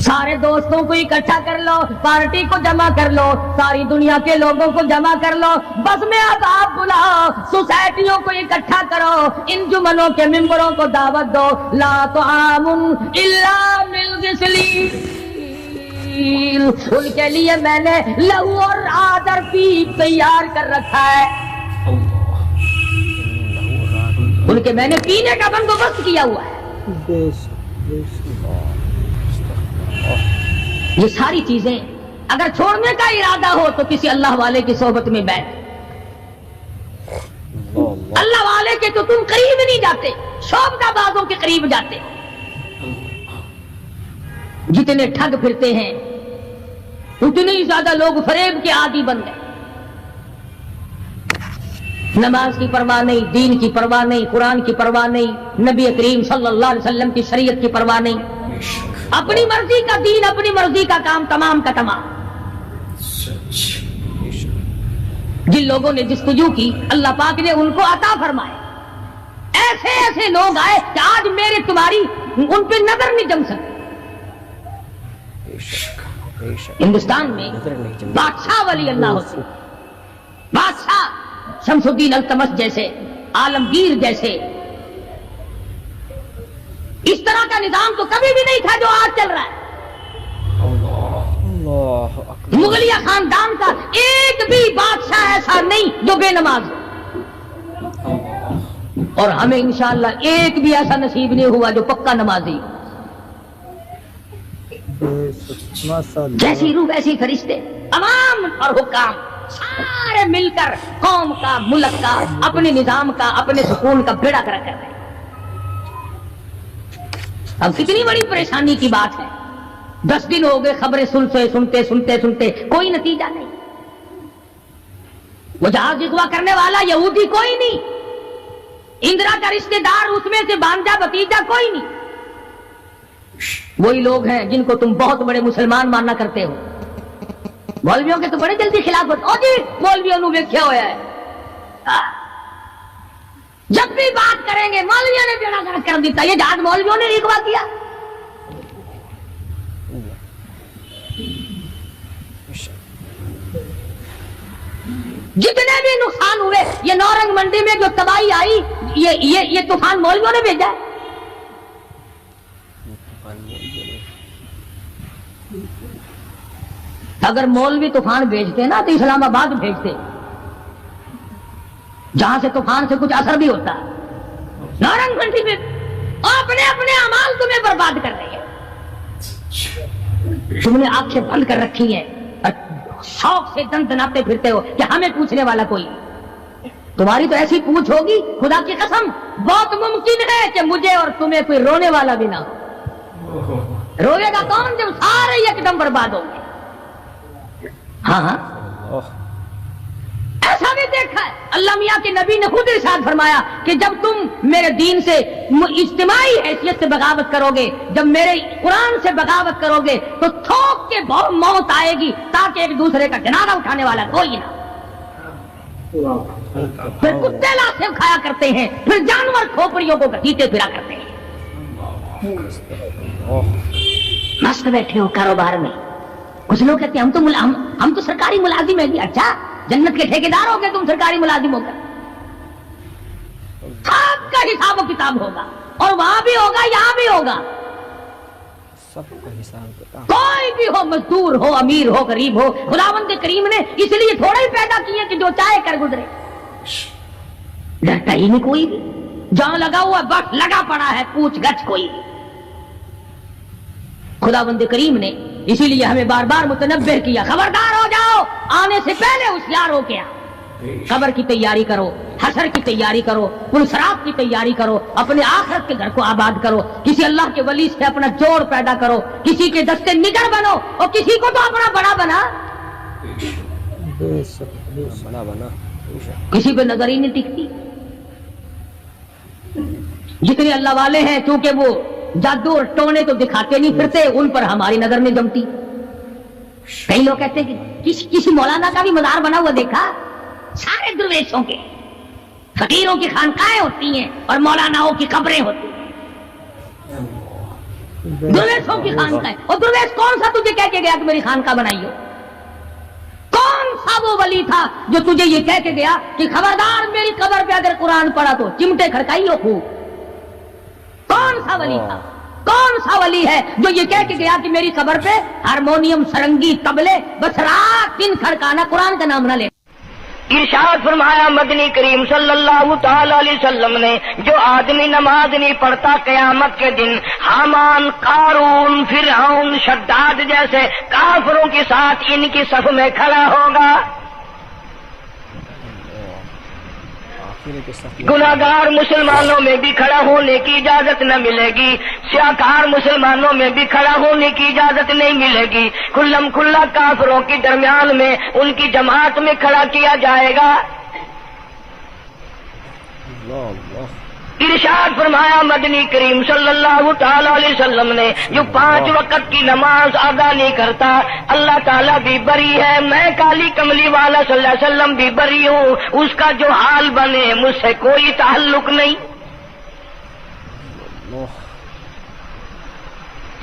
سارے دوستوں کو اکٹھا کر لو، پارٹی کو جمع کر لو، ساری دنیا کے لوگوں کو جمع کر لو، بس میں عذاب بلاؤ، سوسائٹیوں کو اکٹھا کرو، انجمنوں کے ممبروں کو دعوت دو. لا طعام الا من غسلین، ان کے لیے میں نے لہو اور آدر پیپ تیار کر رکھا ہے، ان کے میں نے پینے کا بندوبست کیا ہوا ہے. یہ ساری چیزیں اگر چھوڑنے کا ارادہ ہو تو کسی اللہ والے کی صحبت میں بیٹھ. اللہ والے کے تو تم قریب نہیں جاتے، شوبدہ بازوں کے قریب جاتے. جتنے ٹھگ پھرتے ہیں اتنے ہی زیادہ لوگ فریب کے عادی بن گئے. نماز کی پرواہ نہیں، دین کی پرواہ نہیں، قرآن کی پرواہ نہیں، نبی کریم صلی اللہ علیہ وسلم کی شریعت کی پرواہ نہیں، اپنی مرضی کا دین، اپنی مرضی کا کام، تمام کا تمام. جن لوگوں نے جستجو کی اللہ پاک نے ان کو عطا فرمائے. ایسے ایسے لوگ آئے کہ آج میرے تمہاری ان پہ نظر نہیں جم سکتی. ہندوستان میں بادشاہ ولی اللہ ہوتے، بادشاہ شمس الدین التمش جیسے، عالمگیر جیسے، اس طرح کا نظام تو کبھی بھی نہیں تھا جو آج چل رہا ہے. مغلیہ خاندان کا ایک بھی بادشاہ ایسا نہیں جو بے نماز ہو، اور ہمیں انشاءاللہ ایک بھی ایسا نصیب نہیں ہوا جو پکا نمازی. جیسی روح ویسی فرشتے، تمام اور حکام سارے مل کر قوم کا، ملک کا، اپنے نظام کا، اپنے سکون کا بیڑا کر رہے ہیں. اب کتنی بڑی پریشانی کی بات ہے، 10 دن ہو گئے خبریں سنتے کوئی نتیجہ نہیں. وہ جہاز اغوا کرنے والا یہودی کوئی نہیں، اندرا کا رشتہ دار اس میں سے بانجا بتیجا کوئی نہیں. وہی لوگ ہیں جن کو تم بہت بڑے مسلمان ماننا کرتے ہو. مولویوں کے تو بڑے جلدی خلاف ہوتے. او جی مولویوں نے ویکھیا ہوا ہے، جب بھی بات کریں گے مولویوں نے بیڑا گرک کر دیتا. یہ جہاز مولویوں نے اغوا کیا. جتنے بھی نقصان ہوئے، یہ نورنگ منڈی میں جو تباہی آئی، یہ طوفان مولویوں نے بھیجا ہے. اگر مولوی طوفان بھیجتے نا تو اسلام آباد بھیجتے. جہاں سے طوفان سے کچھ اثر بھی ہوتا ہے، نارنگ منڈی میں اپنے اپنے اعمال تمہیں برباد کر رہے ہیں. تم نے آنکھیں بند کر رکھی ہیں اور شوق سے دن دناتے پھرتے ہو کہ ہمیں پوچھنے والا کوئی نہیں. تمہاری تو ایسی پوچھ ہوگی خدا کی قسم بہت ممکن ہے کہ مجھے اور تمہیں کوئی رونے والا بھی نہ ہو. روئے گا کون جب سارے ایک دم برباد ہوں گے. ہاں ہاں ایسا بھی دیکھا ہے. اللہ میاں کے نبی نے خود ارشاد فرمایا کہ جب تم میرے دین سے اجتماعی حیثیت سے بغاوت کرو گے، جب میرے قرآن سے بغاوت کرو گے تو تھوک کے بہت موت آئے گی تاکہ ایک دوسرے کا جنازہ اٹھانے والا کوئی نہ. پھر کتے لاشیں کھایا کرتے ہیں، پھر جانور کھوپڑیوں کو گھسیٹے پھرا کرتے ہیں. مست بیٹھے ہو کاروبار میں. کچھ لوگ کہتے ہیں ہم تو سرکاری ملازم ہیں. اچھا جنت کے ٹھیکیدار ہو گئے تم سرکاری ملازم ہو کر. سب کا حساب و کتاب ہوگا اور وہاں بھی ہوگا یہاں بھی ہوگا. سب کا حساب کتاب کوئی بھی ہو، مزدور ہو امیر ہو غریب ہو، خداوند کریم نے اس لیے تھوڑا ہی پیدا کیے کہ جو چاہے کر گزرے. ڈرتا ہی نہیں کوئی بھی. جہاں لگا ہوا بس لگا پڑا ہے، پوچھ گچھ کوئی بھی. خداوند کریم نے اسی لیے ہمیں بار بار متنبہ کیا، خبردار ہو جاؤ، آنے سے پہلے ہوشیار ہو گیا. قبر کی تیاری کرو، حشر کی تیاری کرو، پلسرات کی تیاری کرو، اپنے آخرت کے گھر کو آباد کرو. کسی اللہ کے ولی سے اپنا جوڑ پیدا کرو، کسی کے دستے نگر بنو اور کسی کو تو اپنا بڑا بنا. بڑا بنا کسی پہ نظر ہی نہیں ٹکتی. جتنے اللہ والے ہیں چونکہ وہ جادو اور ٹونے تو دکھاتے نہیں پھرتے، ان پر ہماری نظر نہیں جمتی. کئی لوگ کہتے ہیں کہ کسی مولانا کا بھی مزار بنا ہوا دیکھا. سارے درویشوں کے فقیروں کی خانقاہیں ہوتی ہیں اور مولاناؤں کی قبریں ہوتی ہیں. درویشوں کی خانقاہیں. اور درویش کون سا تجھے کہہ کے گیا کہ میری خانقاہ بنائی ہو؟ کون سا وہ ولی تھا جو تجھے یہ کہہ کے گیا کہ خبردار میری قبر پہ اگر قرآن پڑھا تو چمٹے کھڑکائی ہو خوب؟ کون سا ولی تھا؟ کون سا ولی ہے جو یہ کہہ کے گیا کہ میری قبر پہ ہارمونیم سرنگی طبلے بس رات دن کھڑکانا، قرآن کا نام نہ لے؟ ارشاد فرمایا مدنی کریم صلی اللہ تعالی علیہ وسلم نے، جو آدمی نماز نہیں پڑھتا قیامت کے دن حامان، قارون، فرعون، شداد جیسے کافروں کے ساتھ ان کی صف میں کھڑا ہوگا. گناہگار مسلمانوں میں بھی کھڑا ہونے کی اجازت نہ ملے گی، سیاکار مسلمانوں میں بھی کھڑا ہونے کی اجازت نہیں ملے گی. کھلم کھلا کافروں کے درمیان میں ان کی جماعت میں کھڑا کیا جائے گا. ارشاد فرمایا مدنی کریم صلی اللہ تعالی علیہ وسلم نے، جو 5 وقت کی نماز ادا نہیں کرتا اللہ تعالیٰ بھی بری ہے، میں کالی کملی والا صلی اللہ علیہ وسلم بھی بری ہوں. اس کا جو حال بنے مجھ سے کوئی تعلق نہیں.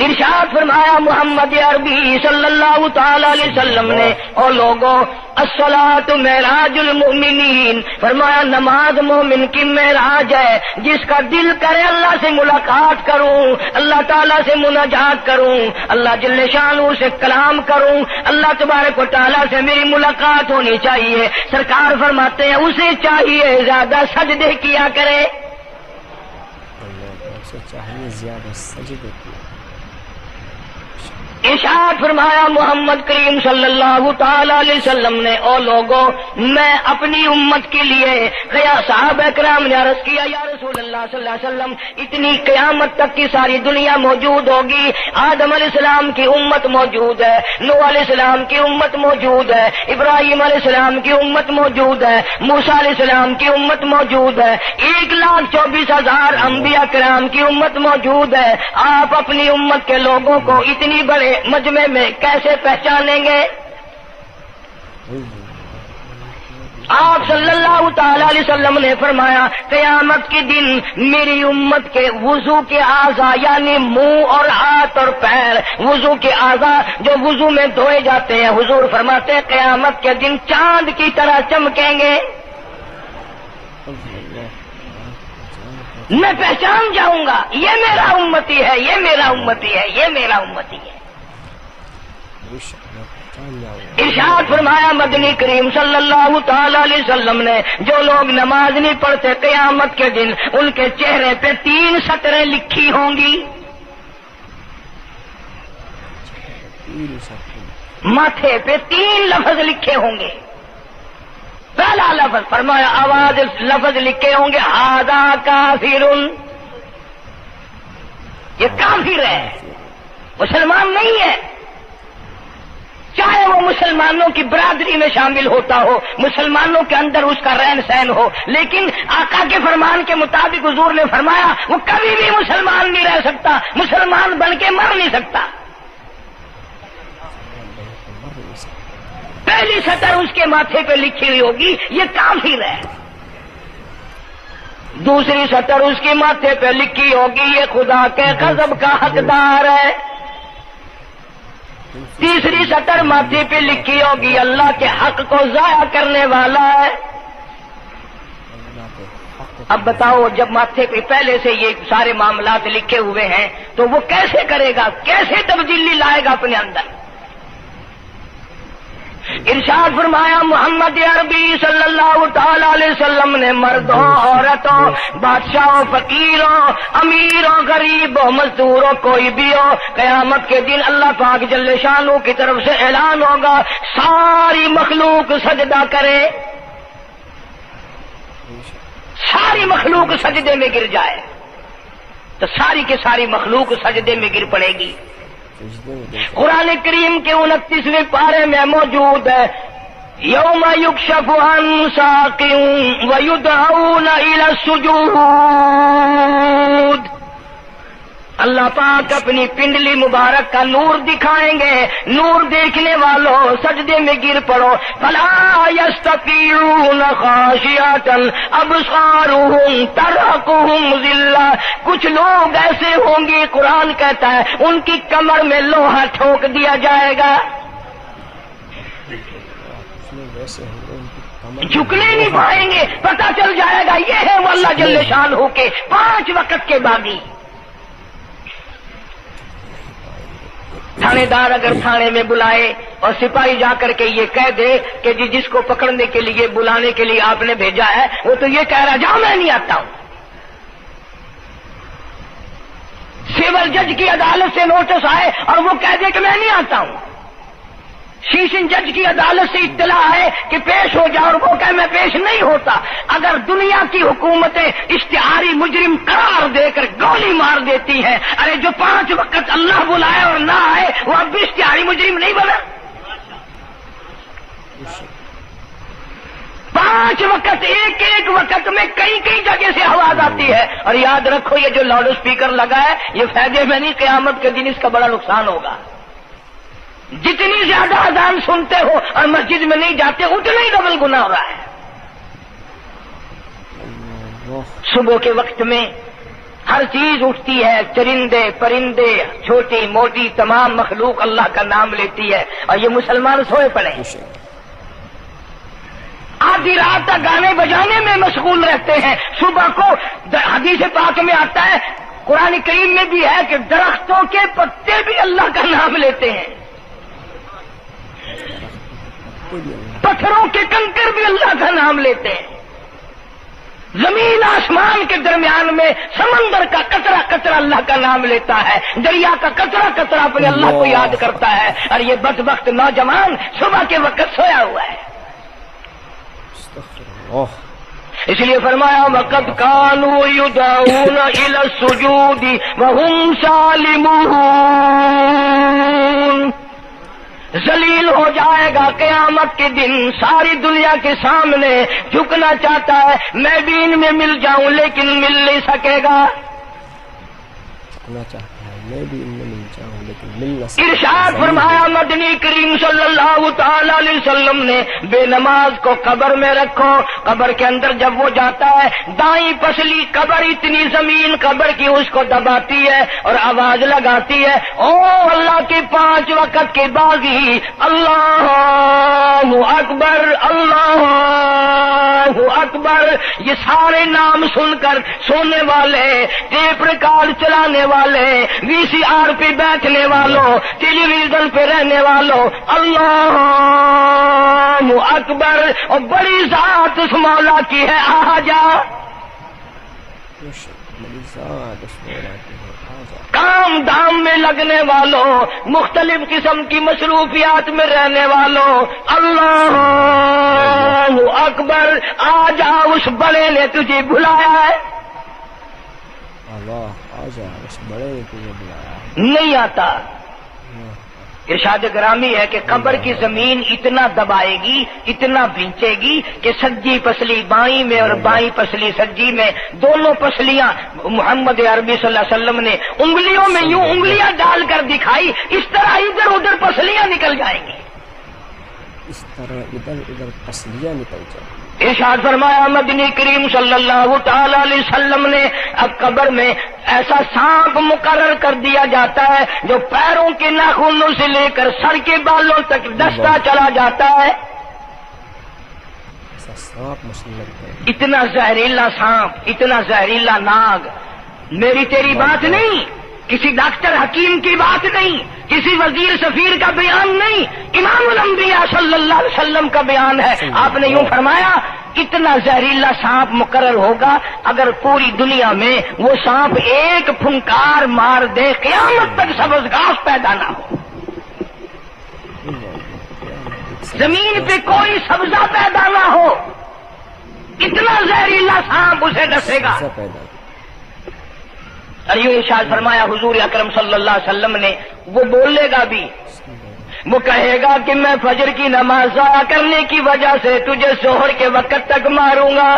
ارشاد فرمایا محمد عربی صلی اللہ تعالی علیہ وسلم نے، اور لوگوں الصلاۃ معراج المؤمنین، فرمایا نماز مومن کی معراج ہے. جس کا دل کرے اللہ سے ملاقات کروں، اللہ تعالیٰ سے مناجات کروں، اللہ جل شانہ سے کلام کروں، اللہ تبارک و تعالیٰ سے میری ملاقات ہونی چاہیے. سرکار فرماتے ہیں اسے چاہیے زیادہ سجدے کیا کرے. چاہیے زیادہ سجدے کیا. ارشاد فرمایا محمد کریم صلی اللہ تعالی علیہ وسلم نے، او لوگوں میں اپنی امت کے لیے صحابہ کرام نے عرض کیا یا رسول اللہ صلی اللہ علیہ وسلم اتنی قیامت تک کی ساری دنیا موجود ہوگی، آدم علیہ السلام کی امت موجود ہے، نوح علیہ السلام کی امت موجود ہے، ابراہیم علیہ السلام کی امت موجود ہے، موسیٰ علیہ السلام کی امت موجود ہے، 1,24,000 انبیاء کرام کی امت موجود ہے. آپ اپنی امت کے لوگوں کو اتنی بڑے مجمع میں کیسے پہچانیں گے؟ آپ صلی اللہ تعالی علیہ وسلم نے فرمایا قیامت کے دن میری امت کے وضو کے اعضاء یعنی منہ اور ہاتھ اور پیر، وضو کے اعضاء جو وضو میں دھوئے جاتے ہیں، حضور فرماتے ہیں قیامت کے دن چاند کی طرح چمکیں گے. میں پہچان جاؤں گا یہ میرا امتی ہے، یہ میرا امتی ہے، یہ میرا امتی ہے. ارشاد فرمایا مدنی کریم صلی اللہ تعالی علیہ وسلم نے جو لوگ نماز نہیں پڑھتے قیامت کے دن ان کے چہرے پہ 3 سطریں لکھی ہوں گی، ماتھے پہ 3 لفظ لکھے ہوں گے. پہلا لفظ فرمایا آواز لفظ لکھے ہوں گے ھذا کافر، یہ کافر ہے، مسلمان نہیں ہے، چاہے وہ مسلمانوں کی برادری میں شامل ہوتا ہو، مسلمانوں کے اندر اس کا رہن سہن ہو، لیکن آقا کے فرمان کے مطابق حضور نے فرمایا وہ کبھی بھی مسلمان نہیں رہ سکتا، مسلمان بن کے مر نہیں سکتا. پہلی سطر اس کے ماتھے پہ لکھی ہوئی ہوگی یہ کافر ہے، دوسری سطر اس کے ماتھے پہ لکھی ہوگی یہ خدا کے غضب کا حقدار ہے، تیسری سطر ماتھے پہ لکھی ہوگی اللہ کے حق کو ضائع کرنے والا ہے. اب بتاؤ جب ماتھے پہ پہلے سے یہ سارے معاملات لکھے ہوئے ہیں تو وہ کیسے کرے گا، کیسے تبدیلی لائے گا اپنے اندر. ارشاد فرمایا محمد عربی صلی اللہ تعالی علیہ وسلم نے مردوں عورتوں بادشاہوں فقیروں امیروں غریبوں مزدوروں کوئی بھی ہو، قیامت کے دن اللہ پاک جل شانہ کی طرف سے اعلان ہوگا ساری مخلوق سجدہ کرے، ساری مخلوق سجدے میں گر جائے تو ساری کی ساری مخلوق سجدے میں گر پڑے گی. قرآن کریم کے 29ویں پارے میں موجود ہے یوم یکشف عن ساق ویدعون الی السجود. اللہ پاک اپنی پنڈلی مبارک کا نور دکھائیں گے، نور دیکھنے والوں سجدے میں گر پڑو. فلا یستطیعون خاشعۃ ابصارهم ترهقهم ذلہ، کچھ لوگ ایسے ہوں گے قرآن کہتا ہے ان کی کمر میں لوہا ٹھوک دیا جائے گا، جھکنے نہیں پائیں گے، پتہ چل جائے گا یہ ہے وہ اللہ جل شانہ کے 5 وقت کے باغی. تھانے دار اگر تھانے میں بلائے اور سپاہی جا کر کے یہ کہہ دے کہ جس کو پکڑنے کے لیے بلانے کے لیے آپ نے بھیجا ہے وہ تو یہ کہہ رہا جاؤ میں نہیں آتا ہوں. سول جج کی عدالت سے نوٹس آئے اور وہ کہہ دے کہ میں نہیں آتا ہوں، سیشن جج کی عدالت سے اطلاع ہے کہ پیش ہو جاؤ اور وہ کہے میں پیش نہیں ہوتا. اگر دنیا کی حکومتیں اشتہاری مجرم قرار دے کر گولی مار دیتی ہیں، ارے جو 5 وقت اللہ بلائے اور نہ آئے وہ اب بھی اشتہاری مجرم نہیں بنا. 5 وقت ایک وقت میں کئی جگہ سے آواز آتی ہے. اور یاد رکھو یہ جو لاؤڈ اسپیکر لگا ہے یہ فائدے میں نہیں، قیامت کے دن اس کا بڑا نقصان ہوگا. جتنی زیادہ اذان سنتے ہو اور مسجد میں نہیں جاتے اتنا ہی ڈبل گناہ ہو رہا ہے. صبح کے وقت میں ہر چیز اٹھتی ہے، چرندے پرندے چھوٹی موٹی تمام مخلوق اللہ کا نام لیتی ہے اور یہ مسلمان سوئے پڑے ہیں. آدھی رات تک گانے بجانے میں مشغول رہتے ہیں. صبح کو حدیث پاک میں آتا ہے، قرآن کریم میں بھی ہے کہ درختوں کے پتے بھی اللہ کا نام لیتے ہیں، پتھروں کے کنکر بھی اللہ کا نام لیتے ہیں، زمین آسمان کے درمیان میں سمندر کا قطرہ قطرہ اللہ کا نام لیتا ہے، دریا کا قطرہ قطرہ اپنے اللہ کو یاد کرتا ہے. اور یہ بدبخت نوجوان صبح کے وقت سویا ہوا ہے. اس لیے فرمایا وَقَدْ كَانُوا يُدْعَوْنَ إِلَى السُّجُودِ وَهُمْ سَالِمُونَ. ذلیل ہو جائے گا قیامت کے دن، ساری دنیا کے سامنے جھکنا چاہتا ہے میں بھی ان میں مل جاؤں لیکن مل نہیں سکے گا. ارشاد فرمایا مدنی کریم صلی اللہ تعالی علیہ وسلم نے بے نماز کو قبر میں رکھو. قبر کے اندر جب وہ جاتا ہے دائیں پسلی قبر اتنی زمین قبر کی اس کو دباتی ہے اور آواز لگاتی ہے او اللہ کے 5 وقت کے باغی اللہ اکبر اللہ اللہ اکبر، یہ سارے نام سن کر سونے والے، ٹیپ ریکارڈ چلانے والے، وی سی آر پہ بیٹھنے والوں، ٹیلی ویژن پہ رہنے والوں، اللہ اکبر، اور بڑی ذات اس مولا کی ہے، آ جا۔ کام دام میں لگنے والوں، مختلف قسم کی مصروفیات میں رہنے والوں، اللہ اکبر، آ جا، اس بڑے نے تجھے بلایا ہے۔ اس بڑے نے تجھے بلایا نہیں آتا۔ ارشاد گرامی ہے کہ قبر کی زمین اتنا دبائے گی، اتنا بھینچے گی کہ سجی پسلی بائیں میں اور بائیں پسلی سجی میں، دونوں پسلیاں محمد عربی صلی اللہ علیہ وسلم نے انگلیوں میں یوں انگلیاں ڈال کر دکھائی، اس طرح ادھر ادھر پسلیاں نکل جائیں گی، اس طرح ادھر ادھر پسلیاں نکل جائیں گی۔ ارشاد فرمایا مدنی کریم صلی اللہ تعالی علیہ وسلم نے، اب قبر میں ایسا سانپ مقرر کر دیا جاتا ہے جو پیروں کے ناخنوں سے لے کر سر کے بالوں تک ڈستا چلا جاتا ہے، ایسا سانپ مسلط ہے، اتنا زہریلا سانپ، اتنا زہریلا ناگ۔ میری تیری بات نہیں، کسی ڈاکٹر حکیم کی بات نہیں، کسی وزیر سفیر کا بیان نہیں، امام الانبیاء صلی اللہ علیہ وسلم کا بیان ہے۔ آپ نے یوں فرمایا، اتنا زہریلا سانپ مقرر ہوگا، اگر پوری دنیا میں وہ سانپ ایک پھنکار مار دے، قیامت تک سبز گھاس پیدا نہ ہو، زمین پہ کوئی سبزہ پیدا نہ ہو، اتنا زہریلا سانپ اسے ڈسے گا۔ اور یوں ارشاد فرمایا حضور اکرم صلی اللہ علیہ وسلم نے، وہ بولے گا بھی، وہ کہے گا کہ میں فجر کی نماز ضائع کرنے کی وجہ سے تجھے ظہر کے وقت تک ماروں گا،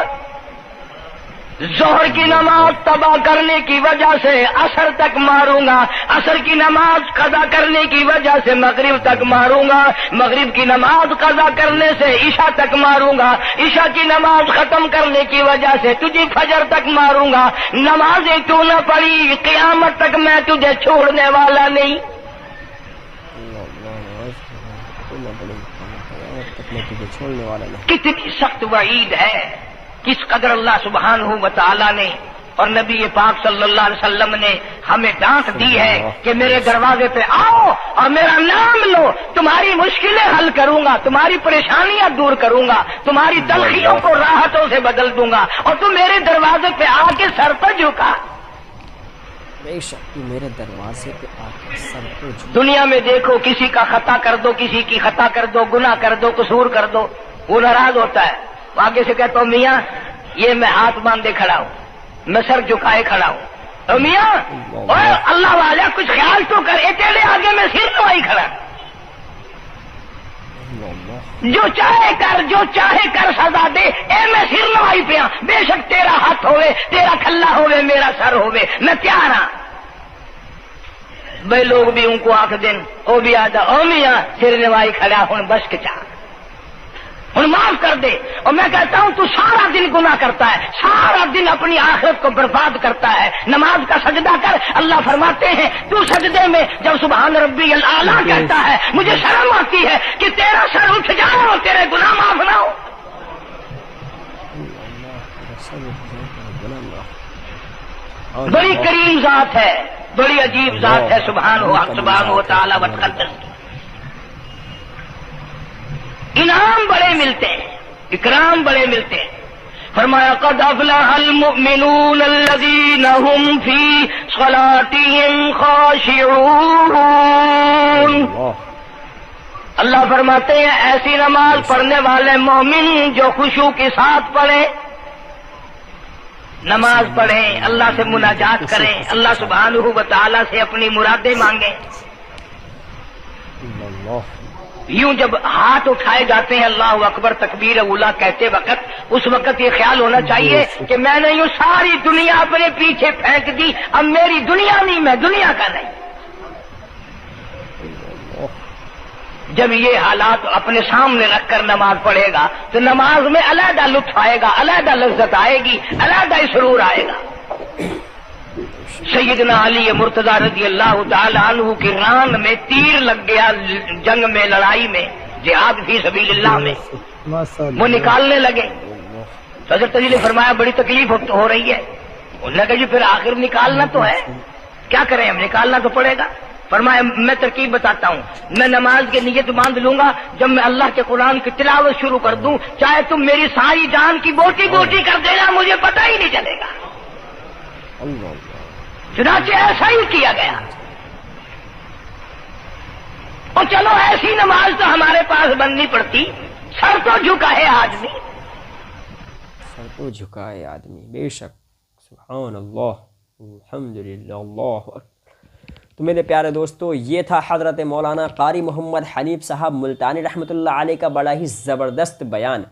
ظہر کی نماز تباہ کرنے کی وجہ سے عصر تک ماروں گا، عصر کی نماز قضا کرنے کی وجہ سے مغرب تک ماروں گا، مغرب کی نماز قضا کرنے سے عشاء تک ماروں گا، عشاء کی نماز ختم کرنے کی وجہ سے تجھے فجر تک ماروں گا، نمازیں تو نہ پڑھی، قیامت تک میں تجھے چھوڑنے والا نہیں۔ کتنی سخت وعید ہے، کس قدر اللہ سبحانہ و تعالی نے اور نبی پاک صلی اللہ علیہ وسلم نے ہمیں ڈانٹ دی ہے کہ میرے دروازے پہ آؤ اور میرا نام لو، تمہاری مشکلیں حل کروں گا، تمہاری پریشانیاں دور کروں گا، تمہاری تلخیوں کو راحتوں سے بدل دوں گا، اور تم میرے دروازے پہ آ کے سر پر جھکا۔ بے شک میرے دروازے پہ آ کے سر پر جھکا۔ دنیا میں دیکھو، کسی کا خطا کر دو، کسی کی خطا کر دو، گناہ کر دو، قصور کر دو، وہ ناراض ہوتا ہے، آگے سے کہتا ہوں میاں یہ میں ہاتھ باندھے کھڑا ہوں، میں سر جھکائے کھڑا ہوں، اور میاں اور اللہ والا کچھ خیال تو کر، تیرے آگے میں سر نوائی کھڑا، جو چاہے کر، جو چاہے کر سزا دے، اے میں سر نوائی پہ ہاں، بے شک تیرا ہاتھ ہوئے، تیرا کھلا ہوئے، میرا سر ہوئے، میں تیار ہاں۔ بھائی لوگ بھی ان کو آنکھ دن، وہ بھی آدھا او میاں سر نوائی کھڑا ہوں، بس کے چاہ ہوں معاف کر دے۔ اور میں کہتا ہوں تو سارا دن گناہ کرتا ہے، سارا دن اپنی آخرت کو برباد کرتا ہے، نماز کا سجدہ کر، اللہ فرماتے ہیں تو سجدے میں جب سبحان ربی الاعلیٰ کہتا ہے مجھے شرم آتی ہے کہ تیرا سر اٹھ جائے اور تیرے گناہ معاف نہ ہو۔ بڑی کریم ذات ہے، بڑی عجیب ذات ہے، سبحانہ و تعالی و تقدس۔ انعام بڑے ملتے ہیں، اکرام بڑے ملتے ہیں۔ فرمایا قد افلح المؤمنون الذین هم فی صلاتهم خاشعون۔ اللہ فرماتے ہیں ایسی نماز پڑھنے والے مومن جو خشوع کے ساتھ پڑھیں، نماز پڑھیں، اللہ سے مناجات کریں، اللہ سبحانہ و تعالی سے اپنی مرادیں مانگیں۔ یوں جب ہاتھ اٹھائے جاتے ہیں اللہ اکبر تکبیر اولا کہتے وقت، اس وقت یہ خیال ہونا چاہیے کہ میں نے یوں ساری دنیا اپنے پیچھے پھینک دی، اب میری دنیا نہیں، میں دنیا کا نہیں۔ جب یہ حالات اپنے سامنے رکھ کر نماز پڑھے گا تو نماز میں علیحدہ لطف آئے گا، علیحدہ لذت آئے گی، علیحدہ سرور آئے گا۔ سیدنا علی مرتضی رضی اللہ تعالی عنہ کی ران میں تیر لگ گیا، جنگ میں، لڑائی میں، جہاد فی سبیل اللہ میں، وہ نکالنے لگے، تو حضرت علی نے فرمایا بڑی تکلیف ہو رہی ہے. انہوں نے کہا جی پھر آخر نکالنا تو ہے, کیا کریں ہم, نکالنا تو پڑے گا. فرمایا میں ترکیب بتاتا ہوں, میں نماز کی نیت باندھ لوں گا, جب میں اللہ کے قرآن کی تلاوت شروع کر دوں چاہے تم میری ساری جان کی بوٹی بوٹی کر دینا, مجھے پتہ ہی نہیں چلے گا. چنانچہ ایسا ہی کیا گیا. اور چلو ایسی نماز تو ہمارے پاس بننی پڑتی, سر تو جھکا ہے آدمی, سر تو جھکائے آدمی, بے شک. سبحان اللہ, الحمدللہ, اللہ اکبر. تو میرے پیارے دوستو, یہ تھا حضرت مولانا قاری محمد حنیف صاحب ملتانی رحمۃ اللہ علیہ کا بڑا ہی زبردست بیان.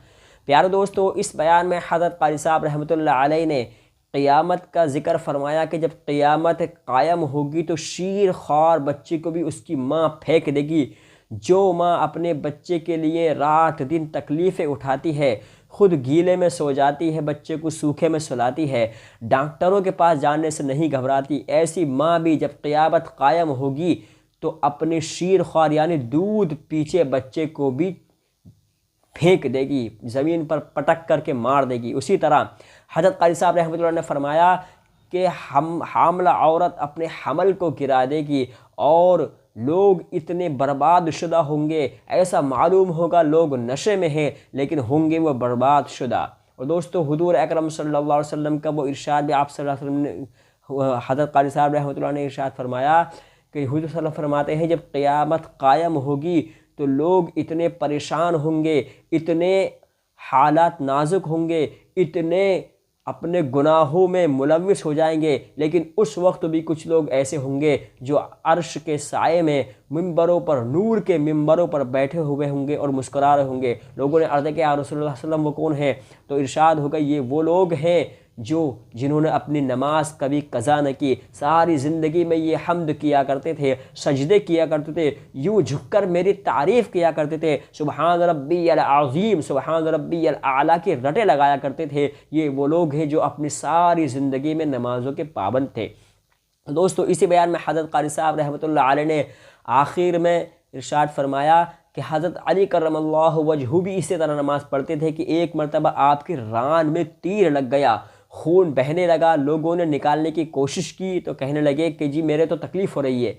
پیارے دوستو, اس بیان میں حضرت قاری صاحب رحمۃ اللہ علیہ نے قیامت کا ذکر فرمایا کہ جب قیامت قائم ہوگی تو شیر خوار بچے کو بھی اس کی ماں پھینک دے گی. جو ماں اپنے بچے کے لیے رات دن تکلیفیں اٹھاتی ہے, خود گیلے میں سو جاتی ہے, بچے کو سوکھے میں سلاتی ہے, ڈاکٹروں کے پاس جانے سے نہیں گھبراتی, ایسی ماں بھی جب قیامت قائم ہوگی تو اپنے شیر خوار یعنی دودھ پیچھے بچے کو بھی پھینک دے گی, زمین پر پٹک کر کے مار دے گی. اسی طرح حضرت قاری صاحب رحمۃ اللہ نے فرمایا کہ حاملہ عورت اپنے حمل کو گرا دے گی, اور لوگ اتنے برباد شدہ ہوں گے, ایسا معلوم ہوگا لوگ نشے میں ہیں لیکن ہوں گے وہ برباد شدہ. اور دوستو, حضور اکرم صلی اللہ علیہ وسلم کا وہ ارشاد بھی آپ صلی اللہ علیہ وسلم نے, حضرت قاری صاحب رحمۃ اللہ نے ارشاد فرمایا کہ حضور صلی اللہ علیہ وسلم فرماتے ہیں جب قیامت قائم ہوگی تو لوگ اتنے پریشان ہوں گے, اتنے حالات نازک ہوں گے, اتنے اپنے گناہوں میں ملوث ہو جائیں گے, لیکن اس وقت بھی کچھ لوگ ایسے ہوں گے جو عرش کے سائے میں ممبروں پر, نور کے ممبروں پر بیٹھے ہوئے ہوں گے اور مسکرا رہے ہوں گے. لوگوں نے عرض کیا یا رسول اللہ صلی اللہ علیہ وسلم وہ کون ہیں؟ تو ارشاد ہوگا یہ وہ لوگ ہیں جنہوں نے اپنی نماز کبھی قضا نہ کی, ساری زندگی میں یہ حمد کیا کرتے تھے, سجدے کیا کرتے تھے, یوں جھک کر میری تعریف کیا کرتے تھے, سبحان ربی العظیم, سبحان ربی الاعلیٰ کی رٹے لگایا کرتے تھے. یہ وہ لوگ ہیں جو اپنی ساری زندگی میں نمازوں کے پابند تھے. دوستو, اسی بیان میں حضرت قاری صاحب رحمۃ اللہ علیہ نے آخر میں ارشاد فرمایا کہ حضرت علی کرم اللہ وجہہ بھی اسی طرح نماز پڑھتے تھے کہ ایک مرتبہ آپ کی ران میں تیر لگ گیا, خون بہنے لگا. لوگوں نے نکالنے کی کوشش کی تو کہنے لگے کہ جی میرے تو تکلیف ہو رہی ہے.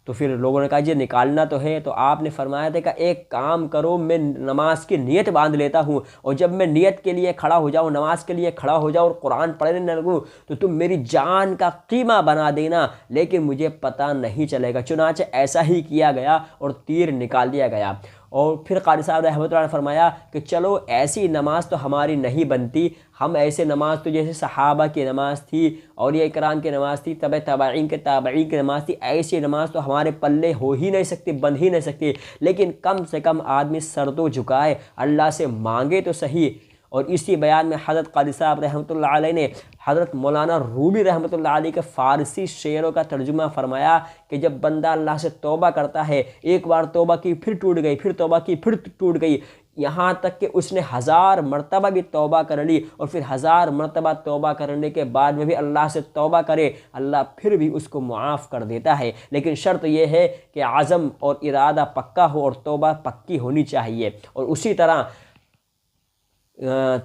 تو پھر لوگوں نے کہا جی نکالنا تو ہے. تو آپ نے فرمایا تھا کہ ایک کام کرو, میں نماز کی نیت باندھ لیتا ہوں, اور جب میں نیت کے لیے کھڑا ہو جاؤں, نماز کے لیے کھڑا ہو جاؤں اور قرآن پڑھنے نہ لگوں تو تم میری جان کا قیمہ بنا دینا, لیکن مجھے پتہ نہیں چلے گا. چنانچہ ایسا ہی کیا گیا اور تیر نکال دیا گیا. اور پھر قاری صاحب رحمۃ اللہ نے فرمایا کہ چلو ایسی نماز تو ہماری نہیں بنتی, ہم ایسے نماز تو جیسے صحابہ کی نماز تھی, اولیاء کرام کی نماز تھی, تابعین کی نماز تھی, ایسی نماز تو ہمارے پلے ہو ہی نہیں سکتی, بن ہی نہیں سکتی. لیکن کم سے کم آدمی سر تو جھکائے, اللہ سے مانگے تو صحیح. اور اسی بیان میں حضرت قاری صاحب رحمۃ اللہ علیہ نے حضرت مولانا رومی رحمۃ اللہ علیہ کے فارسی شعروں کا ترجمہ فرمایا کہ جب بندہ اللہ سے توبہ کرتا ہے, ایک بار توبہ کی پھر ٹوٹ گئی, پھر توبہ کی پھر ٹوٹ گئی, یہاں تک کہ اس نے 1000 مرتبہ بھی توبہ کر لی, اور پھر 1000 مرتبہ توبہ کرنے کے بعد میں بھی اللہ سے توبہ کرے, اللہ پھر بھی اس کو معاف کر دیتا ہے. لیکن شرط یہ ہے کہ عزم اور ارادہ پکا ہو اور توبہ پکی ہونی چاہیے. اور اسی طرح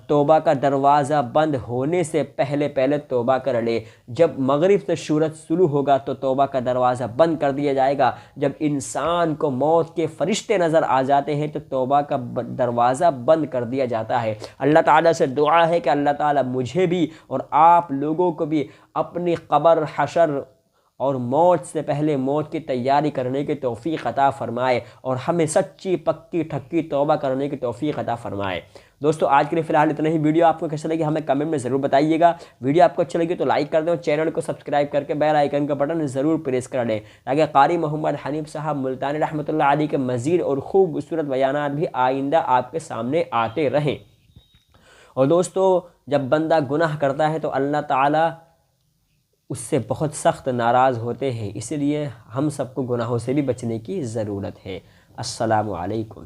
توبہ کا دروازہ بند ہونے سے پہلے توبہ کر لے. جب مغرب سے سورج طلوع ہوگا تو توبہ کا دروازہ بند کر دیا جائے گا. جب انسان کو موت کے فرشتے نظر آ جاتے ہیں تو توبہ کا دروازہ بند کر دیا جاتا ہے. اللہ تعالیٰ سے دعا ہے کہ اللہ تعالیٰ مجھے بھی اور آپ لوگوں کو بھی اپنی قبر, حشر اور موت سے پہلے موت کی تیاری کرنے کی توفیق عطا فرمائے, اور ہمیں سچی پکی ٹھکی توبہ کرنے کی توفیق عطا فرمائے. دوستو, آج کے لیے فی الحال اتنا ہی. ویڈیو آپ کو کیسا لگی ہمیں کمنٹ میں ضرور بتائیے گا. ویڈیو آپ کو اچھی لگی تو لائک کر دیں, اور چینل کو سبسکرائب کر کے بیل آئیکن کا بٹن ضرور پریس کر لیں, تاکہ قاری محمد حنیف صاحب ملتانی رحمۃ اللہ علیہ کے مزید اور خوبصورت بیانات بھی آئندہ آپ کے سامنے آتے رہیں. اور دوستو, جب بندہ گناہ کرتا ہے تو اللہ تعالیٰ اس سے بہت سخت ناراض ہوتے ہیں, اسی لیے ہم سب کو گناہوں سے بھی بچنے کی ضرورت ہے. السلام علیکم.